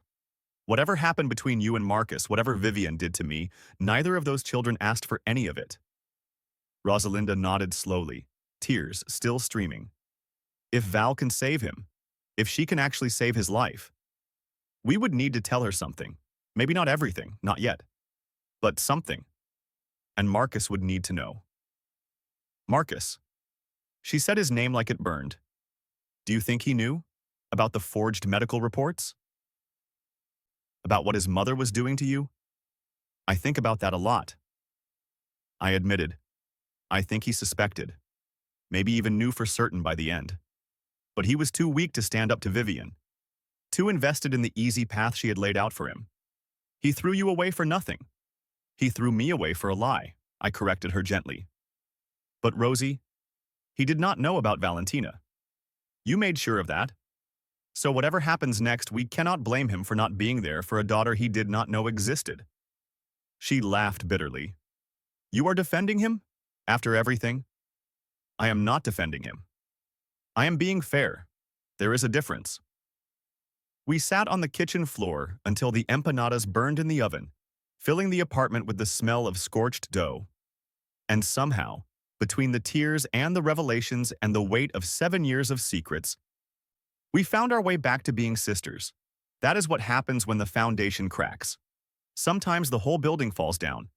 Whatever happened between you and Marcus, whatever Vivian did to me, neither of those children asked for any of it. Rosalinda nodded slowly, tears still streaming. If Val can save him, if she can actually save his life, we would need to tell her something. Maybe not everything, not yet, but something. And Marcus would need to know. Marcus. She said his name like it burned. Do you think he knew? About the forged medical reports? About what his mother was doing to you? I think about that a lot. I admitted. I think he suspected. Maybe even knew for certain by the end. But he was too weak to stand up to Vivian. Too invested in the easy path she had laid out for him. He threw you away for nothing. He threw me away for a lie, I corrected her gently. But Rosie, he did not know about Valentina. You made sure of that. So whatever happens next, we cannot blame him for not being there for a daughter he did not know existed. She laughed bitterly. You are defending him? After everything? I am not defending him. I am being fair. There is a difference. We sat on the kitchen floor until the empanadas burned in the oven, filling the apartment with the smell of scorched dough. And somehow, between the tears and the revelations and the weight of 7 years of secrets, we found our way back to being sisters. That is what happens when the foundation cracks. Sometimes the whole building falls down,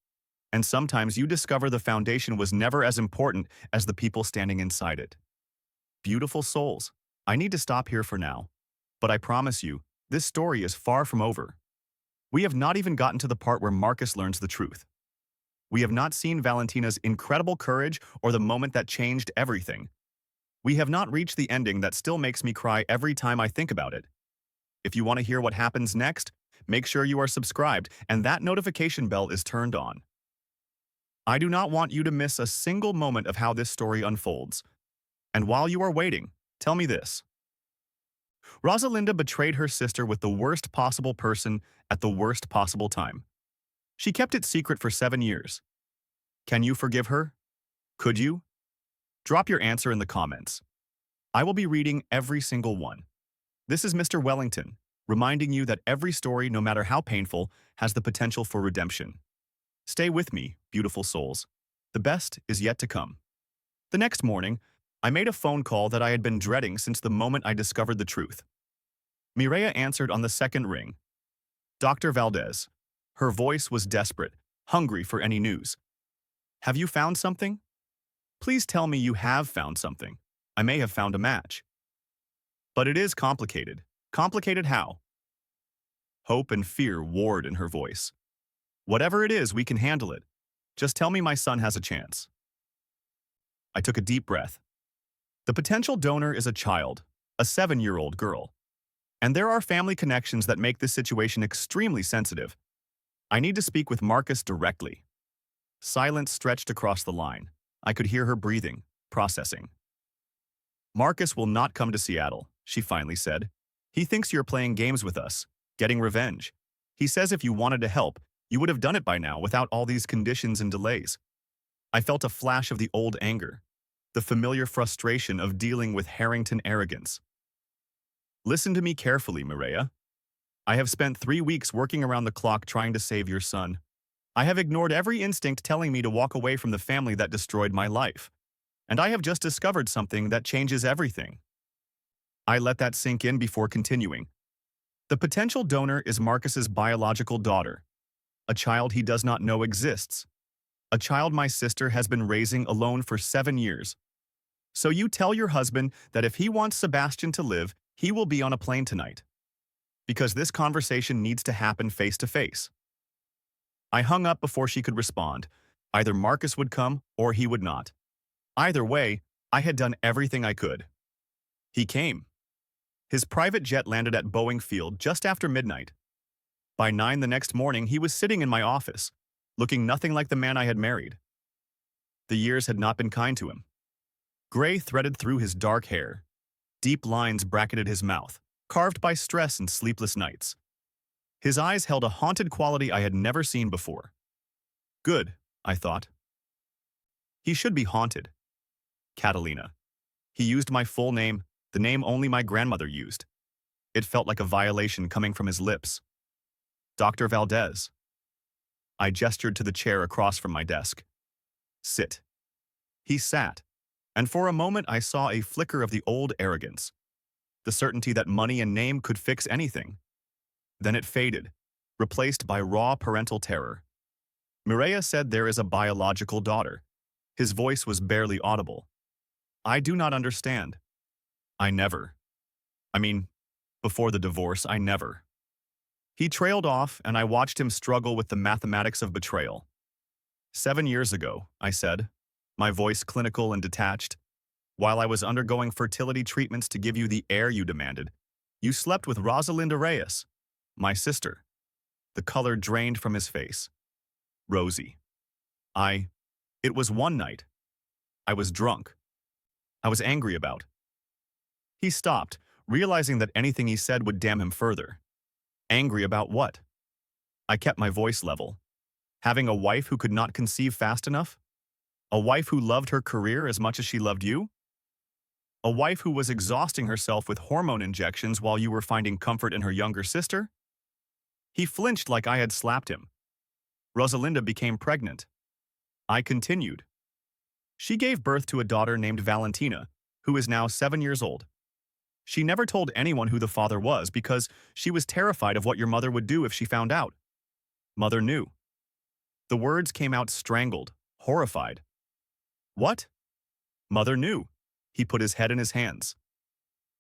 and sometimes you discover the foundation was never as important as the people standing inside it. Beautiful souls, I need to stop here for now. But I promise you, this story is far from over. We have not even gotten to the part where Marcus learns the truth. We have not seen Valentina's incredible courage or the moment that changed everything. We have not reached the ending that still makes me cry every time I think about it. If you want to hear what happens next, make sure you are subscribed and that notification bell is turned on. I do not want you to miss a single moment of how this story unfolds. And while you are waiting, tell me this. Rosalinda betrayed her sister with the worst possible person at the worst possible time. She kept it secret for 7 years. Can you forgive her? Could you? Drop your answer in the comments. I will be reading every single one. This is Mr. Wellington, reminding you that every story, no matter how painful, has the potential for redemption. Stay with me, beautiful souls. The best is yet to come. The next morning, I made a phone call that I had been dreading since the moment I discovered the truth. Mireya answered on the second ring. Dr. Valdez. Her voice was desperate, hungry for any news. Have you found something? Please tell me you have found something. I may have found a match. But it is complicated. Complicated how? Hope and fear warred in her voice. Whatever it is, we can handle it. Just tell me my son has a chance. I took a deep breath. The potential donor is a child, a 7-year-old girl. And there are family connections that make this situation extremely sensitive. I need to speak with Marcus directly. Silence stretched across the line. I could hear her breathing, processing. Marcus will not come to Seattle, she finally said. He thinks you're playing games with us, getting revenge. He says if you wanted to help, you would have done it by now without all these conditions and delays. I felt a flash of the old anger, the familiar frustration of dealing with Harrington arrogance. Listen to me carefully, Mireya. I have spent 3 weeks working around the clock trying to save your son. I have ignored every instinct telling me to walk away from the family that destroyed my life. And I have just discovered something that changes everything. I let that sink in before continuing. The potential donor is Marcus's biological daughter, a child he does not know exists, a child my sister has been raising alone for 7 years. So you tell your husband that if he wants Sebastian to live, he will be on a plane tonight. Because this conversation needs to happen face to face. I hung up before she could respond. Either Marcus would come or he would not. Either way, I had done everything I could. He came. His private jet landed at Boeing Field just after midnight. By 9 the next morning, he was sitting in my office, looking nothing like the man I had married. The years had not been kind to him. Gray threaded through his dark hair. Deep lines bracketed his mouth, carved by stress and sleepless nights. His eyes held a haunted quality I had never seen before. Good, I thought. He should be haunted. Catalina. He used my full name, the name only my grandmother used. It felt like a violation coming from his lips. Dr. Valdez. I gestured to the chair across from my desk. Sit. He sat, and for a moment I saw a flicker of the old arrogance, the certainty that money and name could fix anything. Then it faded, replaced by raw parental terror. Mireya said there is a biological daughter. His voice was barely audible. I do not understand. Before the divorce, I never. He trailed off, and I watched him struggle with the mathematics of betrayal. 7 years ago, I said, my voice clinical and detached, while I was undergoing fertility treatments to give you the heir you demanded, you slept with Rosalinda Reyes, my sister. The color drained from his face. Rosie. It was one night. I was drunk. I was angry about. He stopped, realizing that anything he said would damn him further. Angry about what? I kept my voice level. Having a wife who could not conceive fast enough? A wife who loved her career as much as she loved you? A wife who was exhausting herself with hormone injections while you were finding comfort in her younger sister? He flinched like I had slapped him. Rosalinda became pregnant. I continued. She gave birth to a daughter named Valentina, who is now 7 years old. She never told anyone who the father was because she was terrified of what your mother would do if she found out. Mother knew. The words came out strangled, horrified. What? Mother knew. He put his head in his hands.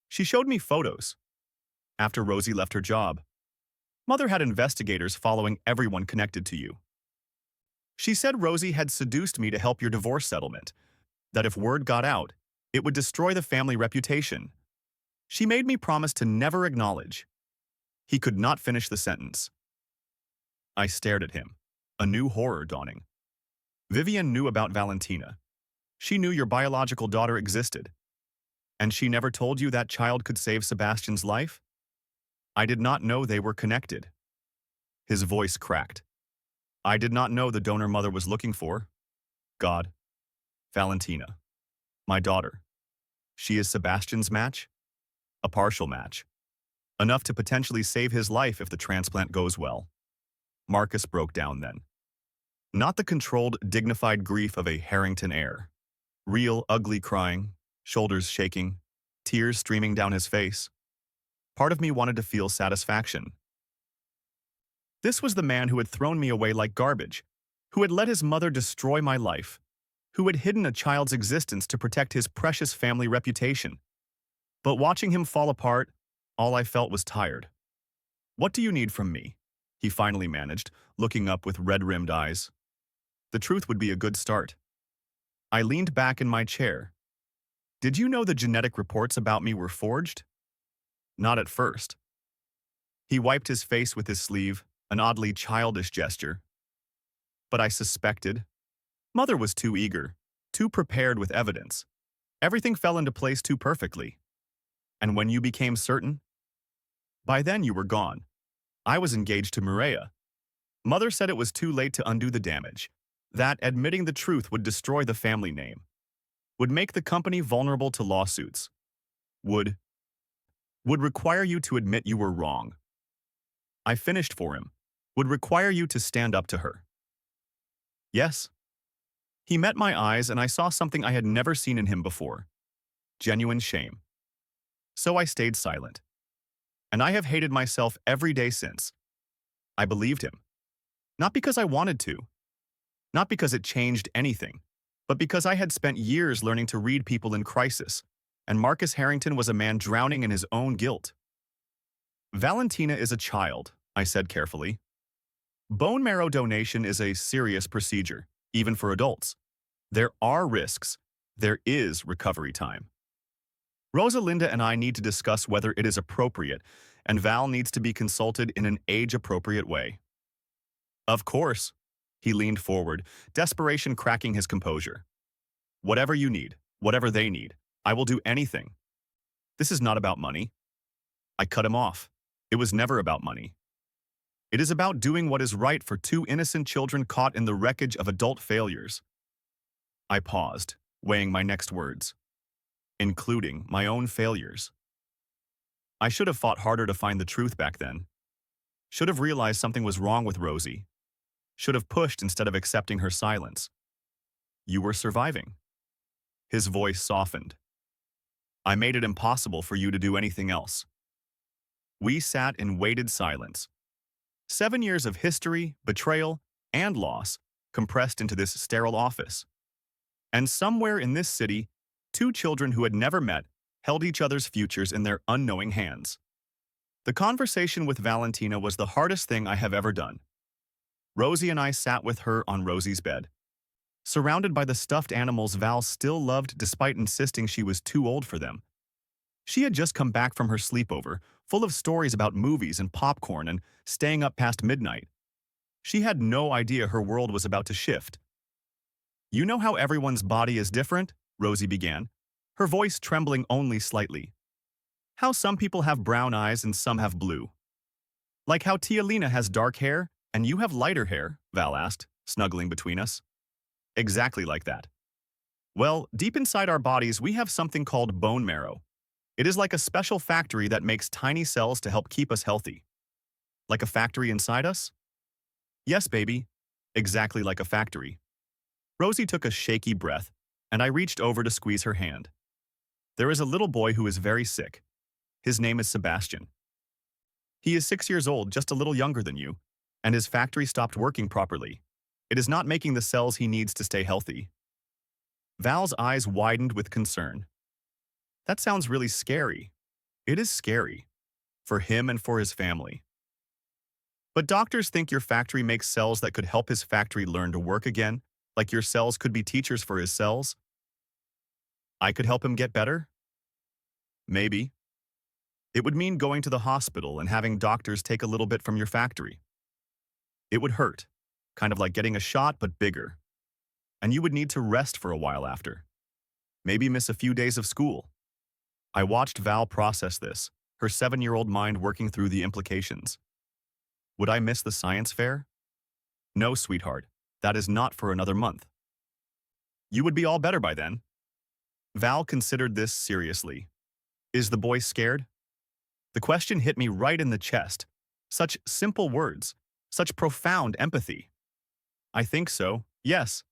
She showed me photos. After Rosie left her job. Mother had investigators following everyone connected to you. She said Rosie had seduced me to help your divorce settlement, that if word got out, it would destroy the family reputation. She made me promise to never acknowledge. He could not finish the sentence. I stared at him, a new horror dawning. Vivian knew about Valentina. She knew your biological daughter existed. And she never told you that child could save Sebastian's life? I did not know they were connected. His voice cracked. I did not know the donor mother was looking for. God. Valentina. My daughter. She is Sebastian's match? A partial match. Enough to potentially save his life if the transplant goes well. Marcus broke down then. Not the controlled, dignified grief of a Harrington heir. Real, ugly crying, shoulders shaking, tears streaming down his face. Part of me wanted to feel satisfaction. This was the man who had thrown me away like garbage, who had let his mother destroy my life, who had hidden a child's existence to protect his precious family reputation. But watching him fall apart, all I felt was tired. What do you need from me? He finally managed, looking up with red-rimmed eyes. The truth would be a good start. I leaned back in my chair. Did you know the genetic reports about me were forged? Not at first. He wiped his face with his sleeve, an oddly childish gesture. But I suspected. Mother was too eager, too prepared with evidence. Everything fell into place too perfectly. And when you became certain? By then you were gone. I was engaged to Mireia. Mother said it was too late to undo the damage, that admitting the truth would destroy the family name, would make the company vulnerable to lawsuits, would require you to admit you were wrong. I finished for him, would require you to stand up to her. Yes. He met my eyes and I saw something I had never seen in him before. Genuine shame. So I stayed silent. And I have hated myself every day since. I believed him. Not because I wanted to. Not because it changed anything. But because I had spent years learning to read people in crisis, and Marcus Harrington was a man drowning in his own guilt. Valentina is a child, I said carefully. Bone marrow donation is a serious procedure, even for adults. There are risks. There is recovery time. Rosalinda and I need to discuss whether it is appropriate, and Val needs to be consulted in an age-appropriate way. Of course. He leaned forward, desperation cracking his composure. Whatever you need, whatever they need, I will do anything. This is not about money. I cut him off. It was never about money. It is about doing what is right for two innocent children caught in the wreckage of adult failures. I paused, weighing my next words, including my own failures. I should have fought harder to find the truth back then. Should have realized something was wrong with Rosie. Should have pushed instead of accepting her silence. You were surviving. His voice softened. I made it impossible for you to do anything else. We sat in weighted silence. 7 years of history, betrayal, and loss compressed into this sterile office. And somewhere in this city, two children who had never met held each other's futures in their unknowing hands. The conversation with Valentina was the hardest thing I have ever done. Rosie and I sat with her on Rosie's bed, surrounded by the stuffed animals Val still loved despite insisting she was too old for them. She had just come back from her sleepover, full of stories about movies and popcorn and staying up past midnight. She had no idea her world was about to shift. You know how everyone's body is different? Rosie began, her voice trembling only slightly. How some people have brown eyes and some have blue. Like how Tia Lena has dark hair and you have lighter hair, Val asked, snuggling between us. Exactly like that. Well, deep inside our bodies we have something called bone marrow. It is like a special factory that makes tiny cells to help keep us healthy. Like a factory inside us? Yes, baby. Exactly like a factory. Rosie took a shaky breath, and I reached over to squeeze her hand. There is a little boy who is very sick. His name is Sebastian. He is 6 years old, just a little younger than you, and his factory stopped working properly. It is not making the cells he needs to stay healthy. Val's eyes widened with concern. That sounds really scary. It is scary. For him and for his family. But doctors think your factory makes cells that could help his factory learn to work again, like your cells could be teachers for his cells. I could help him get better? Maybe. It would mean going to the hospital and having doctors take a little bit from your factory. It would hurt, kind of like getting a shot but bigger. And you would need to rest for a while after. Maybe miss a few days of school. I watched Val process this, her 7-year-old mind working through the implications. Would I miss the science fair? No, sweetheart, that is not for another month. You would be all better by then. Val considered this seriously. Is the boy scared? The question hit me right in the chest. Such simple words, such profound empathy. I think so, yes.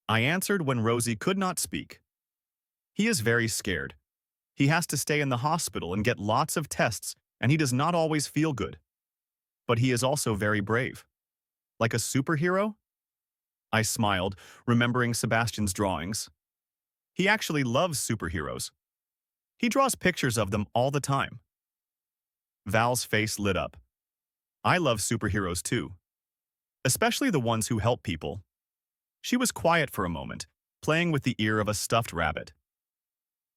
I answered when Rosie could not speak. He is very scared. He has to stay in the hospital and get lots of tests, and he does not always feel good. But he is also very brave. Like a superhero? I smiled, remembering Sebastian's drawings. He actually loves superheroes. He draws pictures of them all the time. Val's face lit up. I love superheroes too. Especially the ones who help people. She was quiet for a moment, playing with the ear of a stuffed rabbit.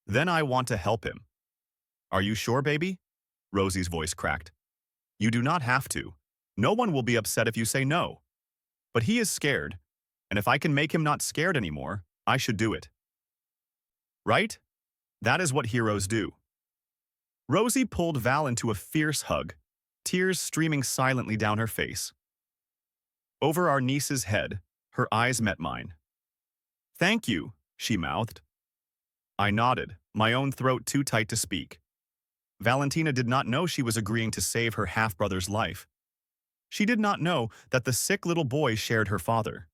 Then I want to help him. Are you sure, baby? Rosie's voice cracked. You do not have to. No one will be upset if you say no. But he is scared, and if I can make him not scared anymore, I should do it. Right? That is what heroes do. Rosie pulled Val into a fierce hug, tears streaming silently down her face. Over our niece's head, her eyes met mine. Thank you, she mouthed. I nodded, my own throat too tight to speak. Valentina did not know she was agreeing to save her half-brother's life. She did not know that the sick little boy shared her father.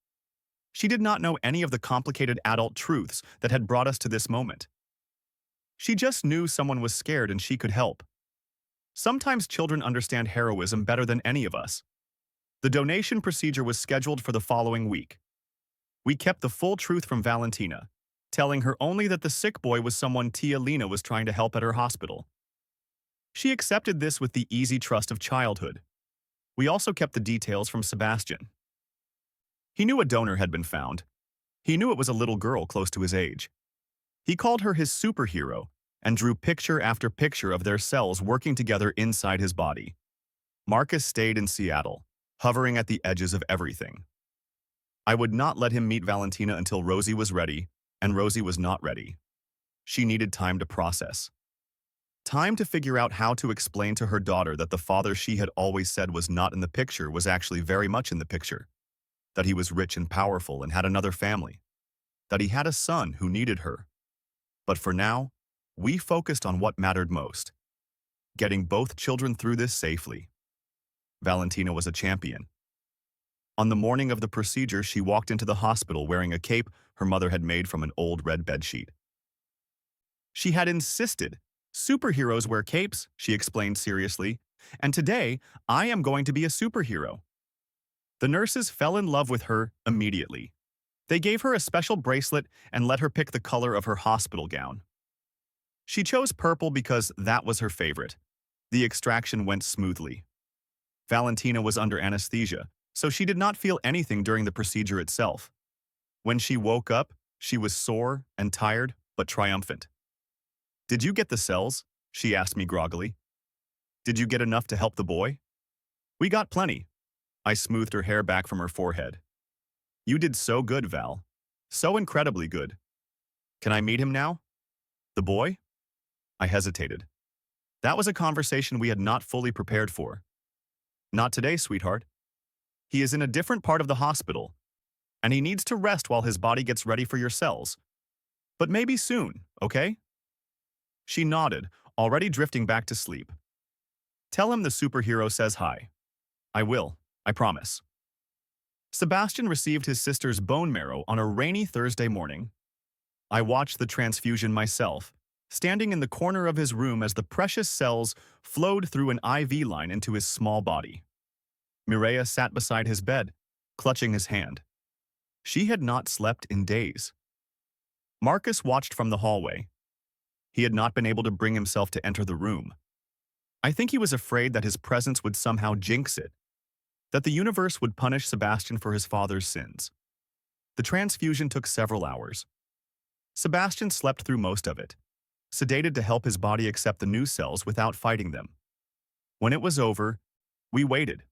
She did not know any of the complicated adult truths that had brought us to this moment. She just knew someone was scared and she could help. Sometimes children understand heroism better than any of us. The donation procedure was scheduled for the following week. We kept the full truth from Valentina, telling her only that the sick boy was someone Tia Lena was trying to help at her hospital. She accepted this with the easy trust of childhood. We also kept the details from Sebastian. He knew a donor had been found. He knew it was a little girl close to his age. He called her his superhero and drew picture after picture of their cells working together inside his body. Marcus stayed in Seattle, hovering at the edges of everything. I would not let him meet Valentina until Rosie was ready, and Rosie was not ready. She needed time to process. Time to figure out how to explain to her daughter that the father she had always said was not in the picture was actually very much in the picture. That he was rich and powerful and had another family. That he had a son who needed her. But for now, we focused on what mattered most. Getting both children through this safely. Valentina was a champion. On the morning of the procedure, she walked into the hospital wearing a cape her mother had made from an old red bedsheet. She had insisted, superheroes wear capes, she explained seriously, and today I am going to be a superhero. The nurses fell in love with her immediately. They gave her a special bracelet and let her pick the color of her hospital gown. She chose purple because that was her favorite. The extraction went smoothly. Valentina was under anesthesia, so she did not feel anything during the procedure itself. When she woke up, she was sore and tired, but triumphant. Did you get the cells? She asked me groggily. Did you get enough to help the boy? We got plenty. I smoothed her hair back from her forehead. You did so good, Val. So incredibly good. Can I meet him now? The boy? I hesitated. That was a conversation we had not fully prepared for. Not today, sweetheart. He is in a different part of the hospital, and he needs to rest while his body gets ready for your cells. But maybe soon, okay? She nodded, already drifting back to sleep. Tell him the superhero says hi. I will, I promise. Sebastian received his sister's bone marrow on a rainy Thursday morning. I watched the transfusion myself, standing in the corner of his room as the precious cells flowed through an IV line into his small body. Mireia sat beside his bed, clutching his hand. She had not slept in days. Marcus watched from the hallway. He had not been able to bring himself to enter the room. I think he was afraid that his presence would somehow jinx it. that the universe would punish Sebastian for his father's sins. The transfusion took several hours. Sebastian slept through most of it, sedated to help his body accept the new cells without fighting them. When it was over, we waited.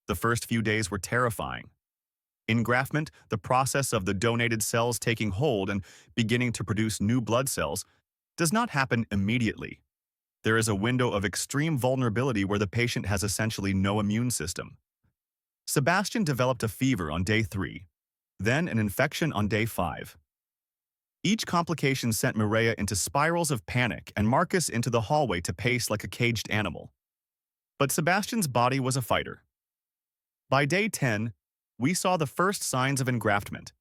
The first few days were terrifying. Engraftment, the process of the donated cells taking hold and beginning to produce new blood cells, does not happen immediately. There is a window of extreme vulnerability where the patient has essentially no immune system. Sebastian developed a fever on day 3, then an infection on day 5. Each complication sent Mireia into spirals of panic and Marcus into the hallway to pace like a caged animal. But Sebastian's body was a fighter. By day 10, we saw the first signs of engraftment.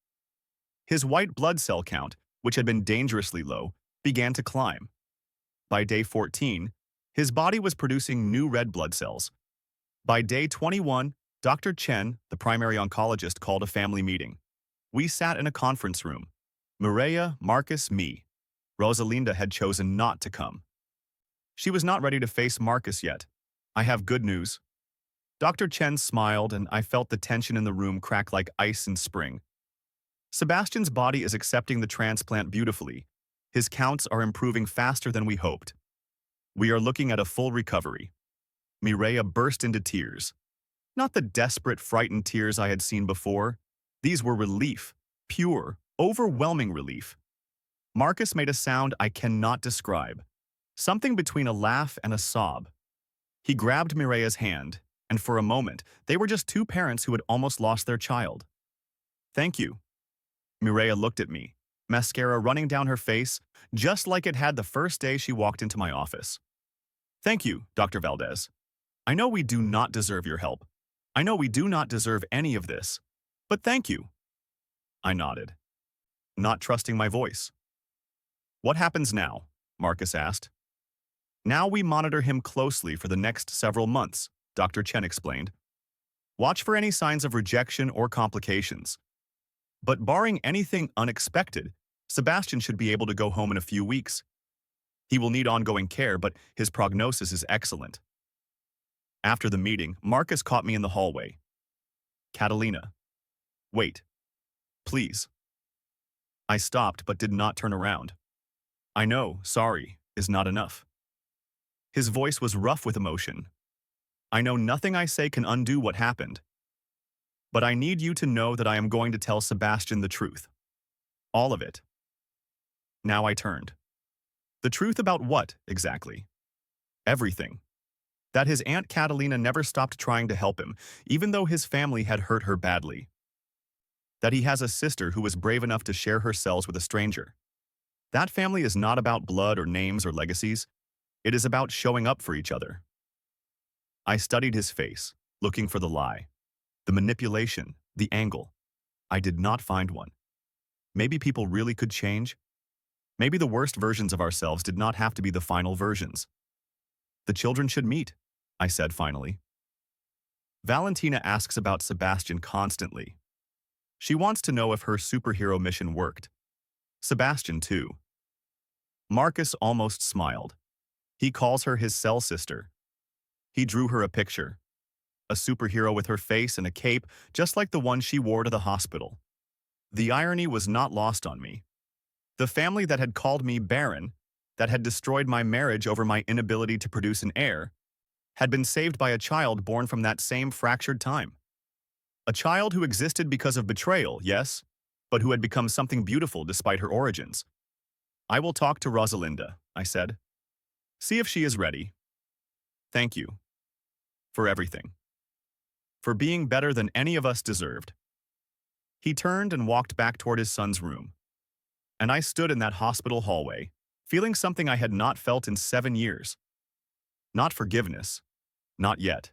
His white blood cell count, which had been dangerously low, began to climb. By day 14, his body was producing new red blood cells. By day 21, Dr. Chen, the primary oncologist, called a family meeting. We sat in a conference room. Mireia, Marcus, me. Rosalinda had chosen not to come. She was not ready to face Marcus yet. I have good news. Dr. Chen smiled, and I felt the tension in the room crack like ice in spring. Sebastian's body is accepting the transplant beautifully. His counts are improving faster than we hoped. We are looking at a full recovery. Mireia burst into tears. Not the desperate, frightened tears I had seen before. These were relief, pure, overwhelming relief. Marcus made a sound I cannot describe, something between a laugh and a sob. He grabbed Mireia's hand, and for a moment, they were just two parents who had almost lost their child. Thank you. Mireia looked at me, mascara running down her face, just like it had the first day she walked into my office. Thank you, Dr. Valdez. I know we do not deserve your help. I know we do not deserve any of this, but thank you. I nodded, not trusting my voice. What happens now? Marcus asked. Now we monitor him closely for the next several months, Dr. Chen explained. Watch for any signs of rejection or complications. But barring anything unexpected, Sebastian should be able to go home in a few weeks. He will need ongoing care, but his prognosis is excellent. After the meeting, Marcus caught me in the hallway. Catalina. Wait. Please. I stopped but did not turn around. I know, sorry, is not enough. His voice was rough with emotion. I know nothing I say can undo what happened. But I need you to know that I am going to tell Sebastian the truth. All of it. Now I turned. The truth about what, exactly? Everything. That his Aunt Catalina never stopped trying to help him, even though his family had hurt her badly. That he has a sister who was brave enough to share her cells with a stranger. That family is not about blood or names or legacies. It is about showing up for each other. I studied his face, looking for the lie, the manipulation, the angle. I did not find one. Maybe people really could change. Maybe the worst versions of ourselves did not have to be the final versions. The children should meet, I said finally. Valentina asks about Sebastian constantly. She wants to know if her superhero mission worked. Sebastian, too. Marcus almost smiled. He calls her his cell sister. He drew her a picture. A superhero with her face and a cape, just like the one she wore to the hospital. The irony was not lost on me. The family that had called me Barren, that had destroyed my marriage over my inability to produce an heir, had been saved by a child born from that same fractured time. A child who existed because of betrayal, yes, but who had become something beautiful despite her origins. I will talk to Rosalinda, I said. See if she is ready. Thank you. For everything. For being better than any of us deserved. He turned and walked back toward his son's room. And I stood in that hospital hallway, feeling something I had not felt in 7 years. Not forgiveness. Not yet.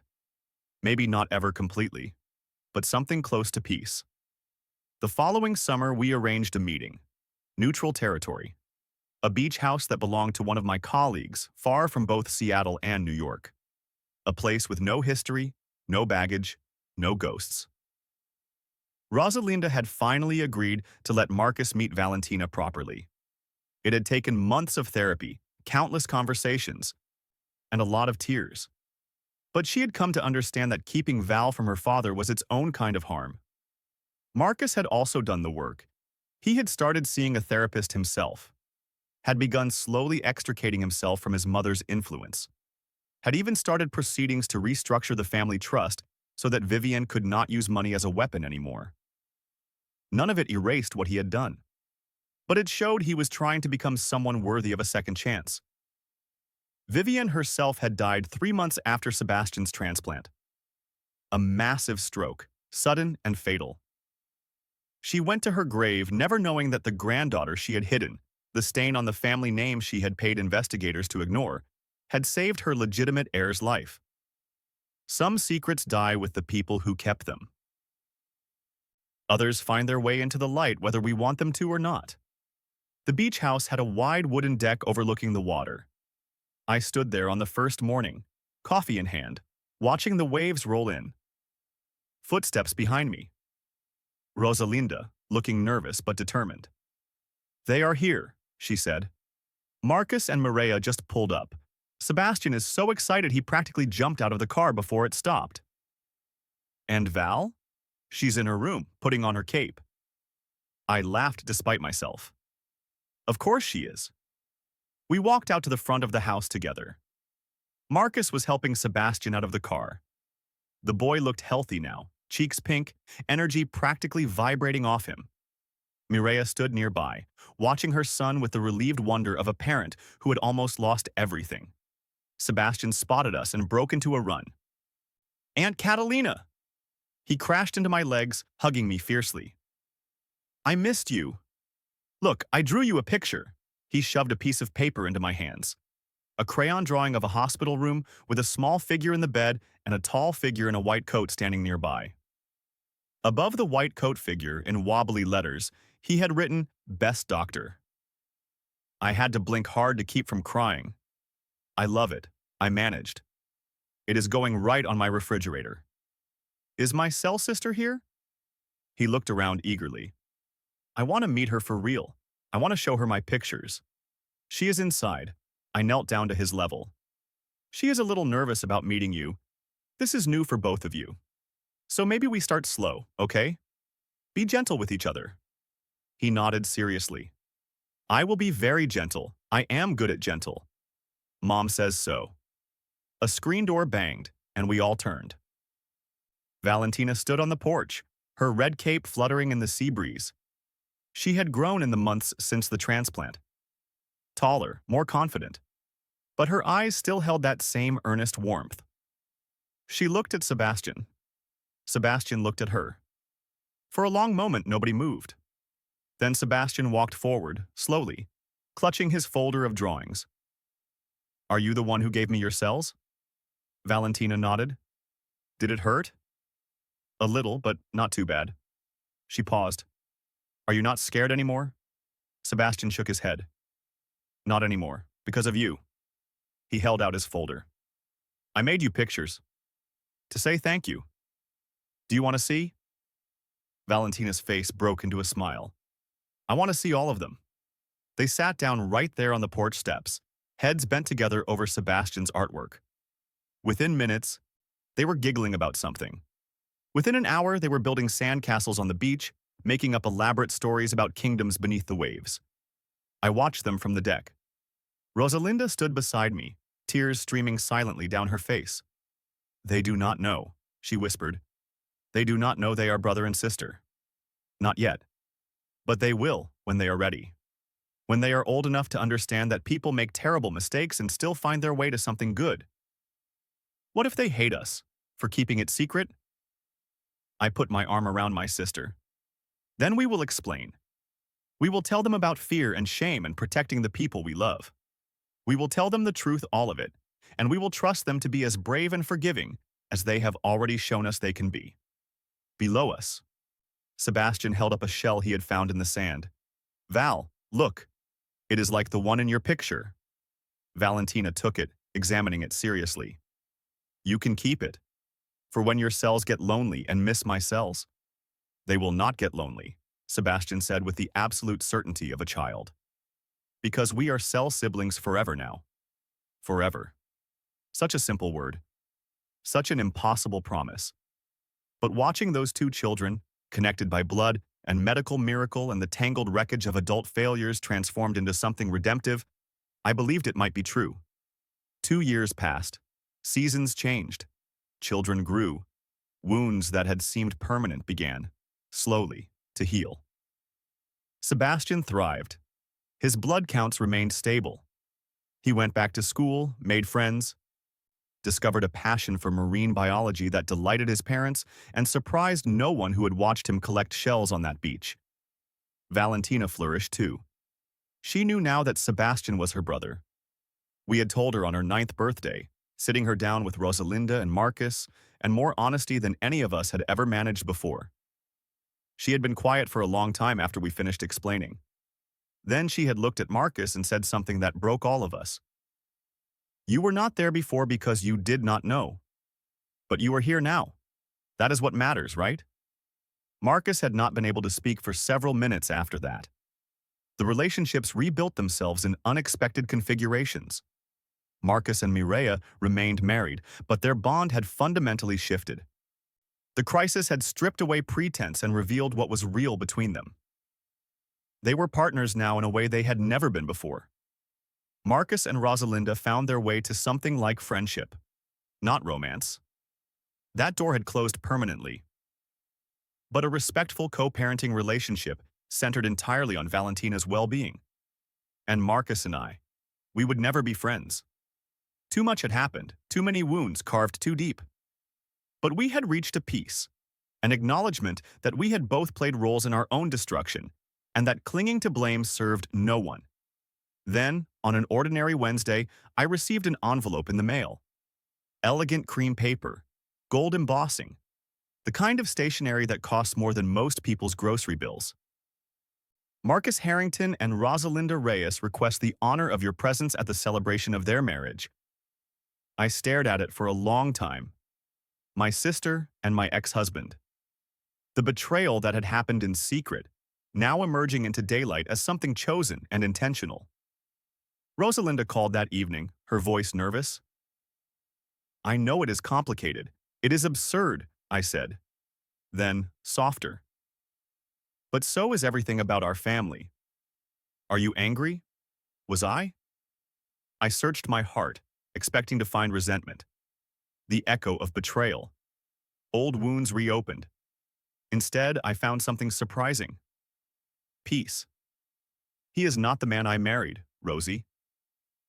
Maybe not ever completely. But something close to peace. The following summer, we arranged a meeting. Neutral territory. A beach house that belonged to one of my colleagues, far from both Seattle and New York. A place with no history, no baggage, no ghosts. Rosalinda had finally agreed to let Marcus meet Valentina properly. It had taken months of therapy, countless conversations, and a lot of tears. But she had come to understand that keeping Val from her father was its own kind of harm. Marcus had also done the work. He had started seeing a therapist himself, had begun slowly extricating himself from his mother's influence, had even started proceedings to restructure the family trust so that Vivian could not use money as a weapon anymore. None of it erased what he had done, but it showed he was trying to become someone worthy of a second chance. Vivian herself had died 3 months after Sebastian's transplant. A massive stroke, sudden and fatal. She went to her grave never knowing that the granddaughter she had hidden, the stain on the family name she had paid investigators to ignore, had saved her legitimate heir's life. Some secrets die with the people who kept them. Others find their way into the light whether we want them to or not. The beach house had a wide wooden deck overlooking the water. I stood there on the first morning, coffee in hand, watching the waves roll in. Footsteps behind me. Rosalinda, looking nervous but determined. "They are here," she said. Marcus and Mireia just pulled up. Sebastian is so excited he practically jumped out of the car before it stopped. "And Val?" "She's in her room, putting on her cape." I laughed despite myself. "Of course she is." We walked out to the front of the house together. Marcus was helping Sebastian out of the car. The boy looked healthy now, cheeks pink, energy practically vibrating off him. Mireia stood nearby, watching her son with the relieved wonder of a parent who had almost lost everything. Sebastian spotted us and broke into a run. "Aunt Catalina!" He crashed into my legs, hugging me fiercely. "I missed you. Look, I drew you a picture." He shoved a piece of paper into my hands. A crayon drawing of a hospital room with a small figure in the bed and a tall figure in a white coat standing nearby. Above the white coat figure, in wobbly letters, he had written, "Best Doctor." I had to blink hard to keep from crying. "I love it," I managed. "It is going right on my refrigerator." "Is my cell sister here?" He looked around eagerly. "I want to meet her for real. I want to show her my pictures." "She is inside." I knelt down to his level. "She is a little nervous about meeting you. This is new for both of you. So maybe we start slow, okay? Be gentle with each other." He nodded seriously. "I will be very gentle. I am good at gentle. Mom says so." A screen door banged, and we all turned. Valentina stood on the porch, her red cape fluttering in the sea breeze. She had grown in the months since the transplant. Taller, more confident. But her eyes still held that same earnest warmth. She looked at Sebastian. Sebastian looked at her. For a long moment, nobody moved. Then Sebastian walked forward, slowly, clutching his folder of drawings. "Are you the one who gave me your cells?" Valentina nodded. "Did it hurt?" "A little, but not too bad." She paused. "Are you not scared anymore?" Sebastian shook his head. "Not anymore, because of you." He held out his folder. "I made you pictures. To say thank you. Do you want to see?" Valentina's face broke into a smile. "I want to see all of them." They sat down right there on the porch steps, heads bent together over Sebastian's artwork. Within minutes, they were giggling about something. Within an hour, they were building sandcastles on the beach, making up elaborate stories about kingdoms beneath the waves. I watched them from the deck. Rosalinda stood beside me, tears streaming silently down her face. "They do not know," she whispered. "They do not know they are brother and sister. Not yet. But they will when they are ready. When they are old enough to understand that people make terrible mistakes and still find their way to something good. What if they hate us for keeping it secret?" I put my arm around my sister. "Then we will explain. We will tell them about fear and shame and protecting the people we love. We will tell them the truth, all of it, and we will trust them to be as brave and forgiving as they have already shown us they can be." Below us, Sebastian held up a shell he had found in the sand. "Val, look. It is like the one in your picture." Valentina took it, examining it seriously. "You can keep it. For when your cells get lonely and miss my cells." "They will not get lonely," Sebastian said with the absolute certainty of a child. "Because we are cell siblings forever now." Forever. Such a simple word. Such an impossible promise. But watching those two children, connected by blood and medical miracle and the tangled wreckage of adult failures transformed into something redemptive, I believed it might be true. 2 years passed. Seasons changed. Children grew. Wounds that had seemed permanent began, slowly, to heal. Sebastian thrived. His blood counts remained stable. He went back to school, made friends, discovered a passion for marine biology that delighted his parents and surprised no one who had watched him collect shells on that beach. Valentina flourished too. She knew now that Sebastian was her brother. We had told her on her 9th birthday, sitting her down with Rosalinda and Marcus, and more honesty than any of us had ever managed before. She had been quiet for a long time after we finished explaining. Then she had looked at Marcus and said something that broke all of us. "You were not there before because you did not know. But you are here now. That is what matters, right?" Marcus had not been able to speak for several minutes after that. The relationships rebuilt themselves in unexpected configurations. Marcus and Mireia remained married, but their bond had fundamentally shifted. The crisis had stripped away pretense and revealed what was real between them. They were partners now in a way they had never been before. Marcus and Rosalinda found their way to something like friendship, not romance. That door had closed permanently. But a respectful co-parenting relationship centered entirely on Valentina's well-being. And Marcus and I, we would never be friends. Too much had happened, too many wounds carved too deep. But we had reached a peace, an acknowledgement that we had both played roles in our own destruction, and that clinging to blame served no one. Then, on an ordinary Wednesday, I received an envelope in the mail. Elegant cream paper, gold embossing, the kind of stationery that costs more than most people's grocery bills. Marcus Harrington and Rosalinda Reyes request the honor of your presence at the celebration of their marriage. I stared at it for a long time. My sister and my ex-husband. The betrayal that had happened in secret, now emerging into daylight as something chosen and intentional. Rosalinda called that evening, her voice nervous. "I know it is complicated. It is absurd," I said. Then, softer. "But so is everything about our family. Are you angry? Was I?" I searched my heart, expecting to find resentment. The echo of betrayal. Old wounds reopened. Instead, I found something surprising. Peace. "He is not the man I married, Rosie.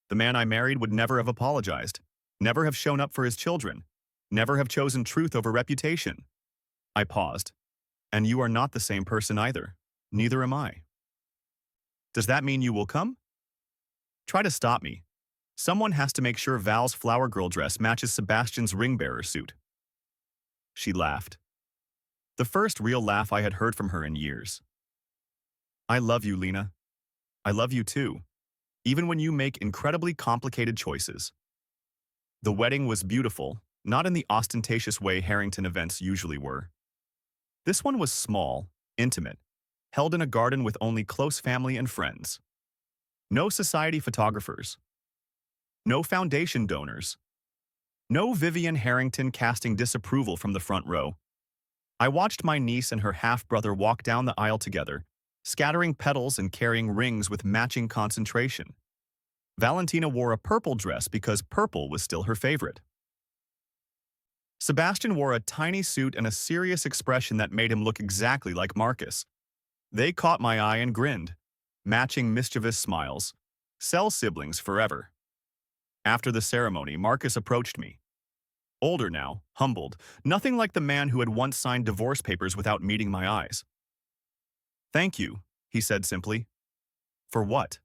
The man I married would never have apologized, never have shown up for his children, never have chosen truth over reputation." I paused. "And you are not the same person either. Neither am I." "Does that mean you will come?" "Try to stop me. Someone has to make sure Val's flower girl dress matches Sebastian's ring-bearer suit." She laughed. The first real laugh I had heard from her in years. "I love you, Lena. I love you too, even when you make incredibly complicated choices." The wedding was beautiful, not in the ostentatious way Harrington events usually were. This one was small, intimate, held in a garden with only close family and friends. No society photographers. No foundation donors. No Vivian Harrington casting disapproval from the front row. I watched my niece and her half-brother walk down the aisle together, scattering petals and carrying rings with matching concentration. Valentina wore a purple dress because purple was still her favorite. Sebastian wore a tiny suit and a serious expression that made him look exactly like Marcus. They caught my eye and grinned, matching mischievous smiles. Cell siblings forever. After the ceremony, Marcus approached me. Older now, humbled, nothing like the man who had once signed divorce papers without meeting my eyes. "Thank you," he said simply. "For what?"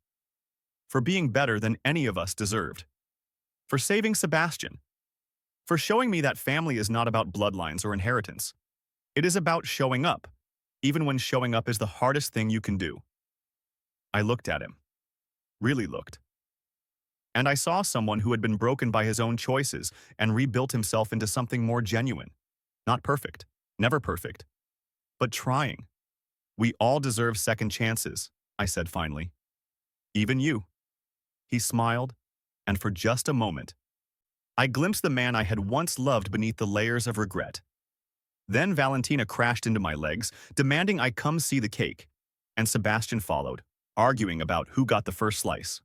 "For being better than any of us deserved. For saving Sebastian. For showing me that family is not about bloodlines or inheritance. It is about showing up, even when showing up is the hardest thing you can do." I looked at him. Really looked. And I saw someone who had been broken by his own choices and rebuilt himself into something more genuine. Not perfect, never perfect, but trying. "We all deserve second chances," I said finally. "Even you." He smiled, and for just a moment, I glimpsed the man I had once loved beneath the layers of regret. Then Valentina crashed into my legs, demanding I come see the cake, and Sebastian followed, arguing about who got the first slice.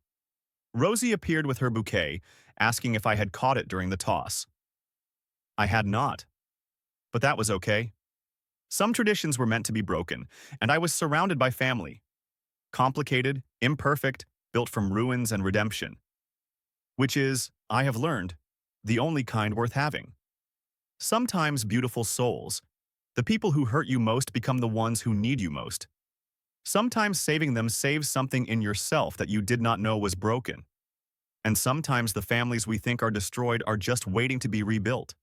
Rosie appeared with her bouquet, asking if I had caught it during the toss. I had not, but that was okay. Some traditions were meant to be broken, and I was surrounded by family. Complicated, imperfect, built from ruins and redemption. Which is, I have learned, the only kind worth having. Sometimes beautiful souls, the people who hurt you most become the ones who need you most. Sometimes saving them saves something in yourself that you did not know was broken. And sometimes the families we think are destroyed are just waiting to be rebuilt.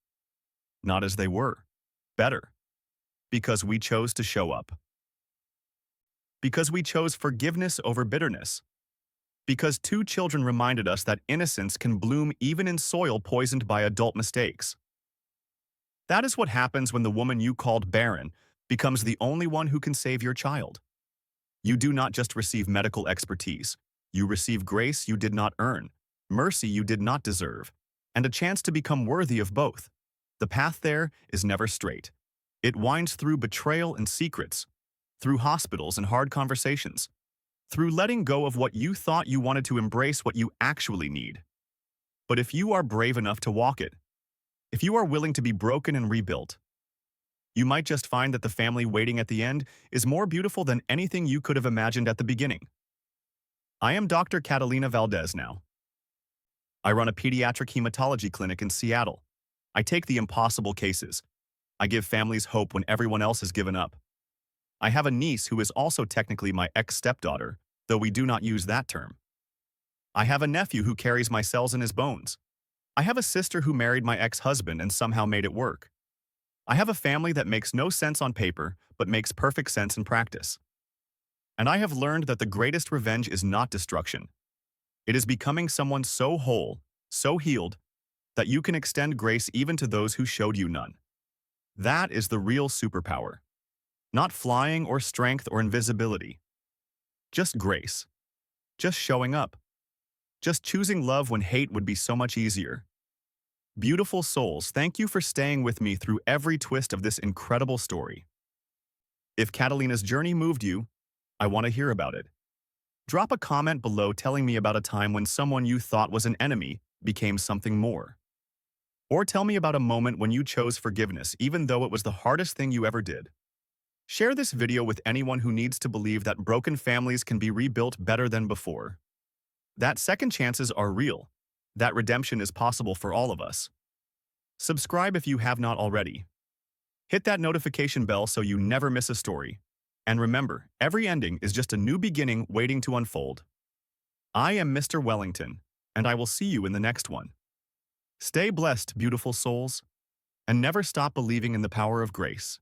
Not as they were. Better. Because we chose to show up. Because we chose forgiveness over bitterness. Because 2 children reminded us that innocence can bloom even in soil poisoned by adult mistakes. That is what happens when the woman you called Barren becomes the only one who can save your child. You do not just receive medical expertise. You receive grace you did not earn, mercy you did not deserve, and a chance to become worthy of both. The path there is never straight. It winds through betrayal and secrets, through hospitals and hard conversations, through letting go of what you thought you wanted to embrace what you actually need. But if you are brave enough to walk it, if you are willing to be broken and rebuilt, you might just find that the family waiting at the end is more beautiful than anything you could have imagined at the beginning. I am Dr. Catalina Valdez now. I run a pediatric hematology clinic in Seattle. I take the impossible cases. I give families hope when everyone else has given up. I have a niece who is also technically my ex-stepdaughter, though we do not use that term. I have a nephew who carries my cells in his bones. I have a sister who married my ex-husband and somehow made it work. I have a family that makes no sense on paper, but makes perfect sense in practice. And I have learned that the greatest revenge is not destruction. It is becoming someone so whole, so healed, that you can extend grace even to those who showed you none. That is the real superpower. Not flying or strength or invisibility. Just grace. Just showing up. Just choosing love when hate would be so much easier. Beautiful souls, thank you for staying with me through every twist of this incredible story. If Catalina's journey moved you, I want to hear about it. Drop a comment below telling me about a time when someone you thought was an enemy became something more. Or tell me about a moment when you chose forgiveness even though it was the hardest thing you ever did. Share this video with anyone who needs to believe that broken families can be rebuilt better than before. That second chances are real. That redemption is possible for all of us. Subscribe if you have not already. Hit that notification bell so you never miss a story. And remember, every ending is just a new beginning waiting to unfold. I am Mr. Wellington, and I will see you in the next one. Stay blessed, beautiful souls, and never stop believing in the power of grace.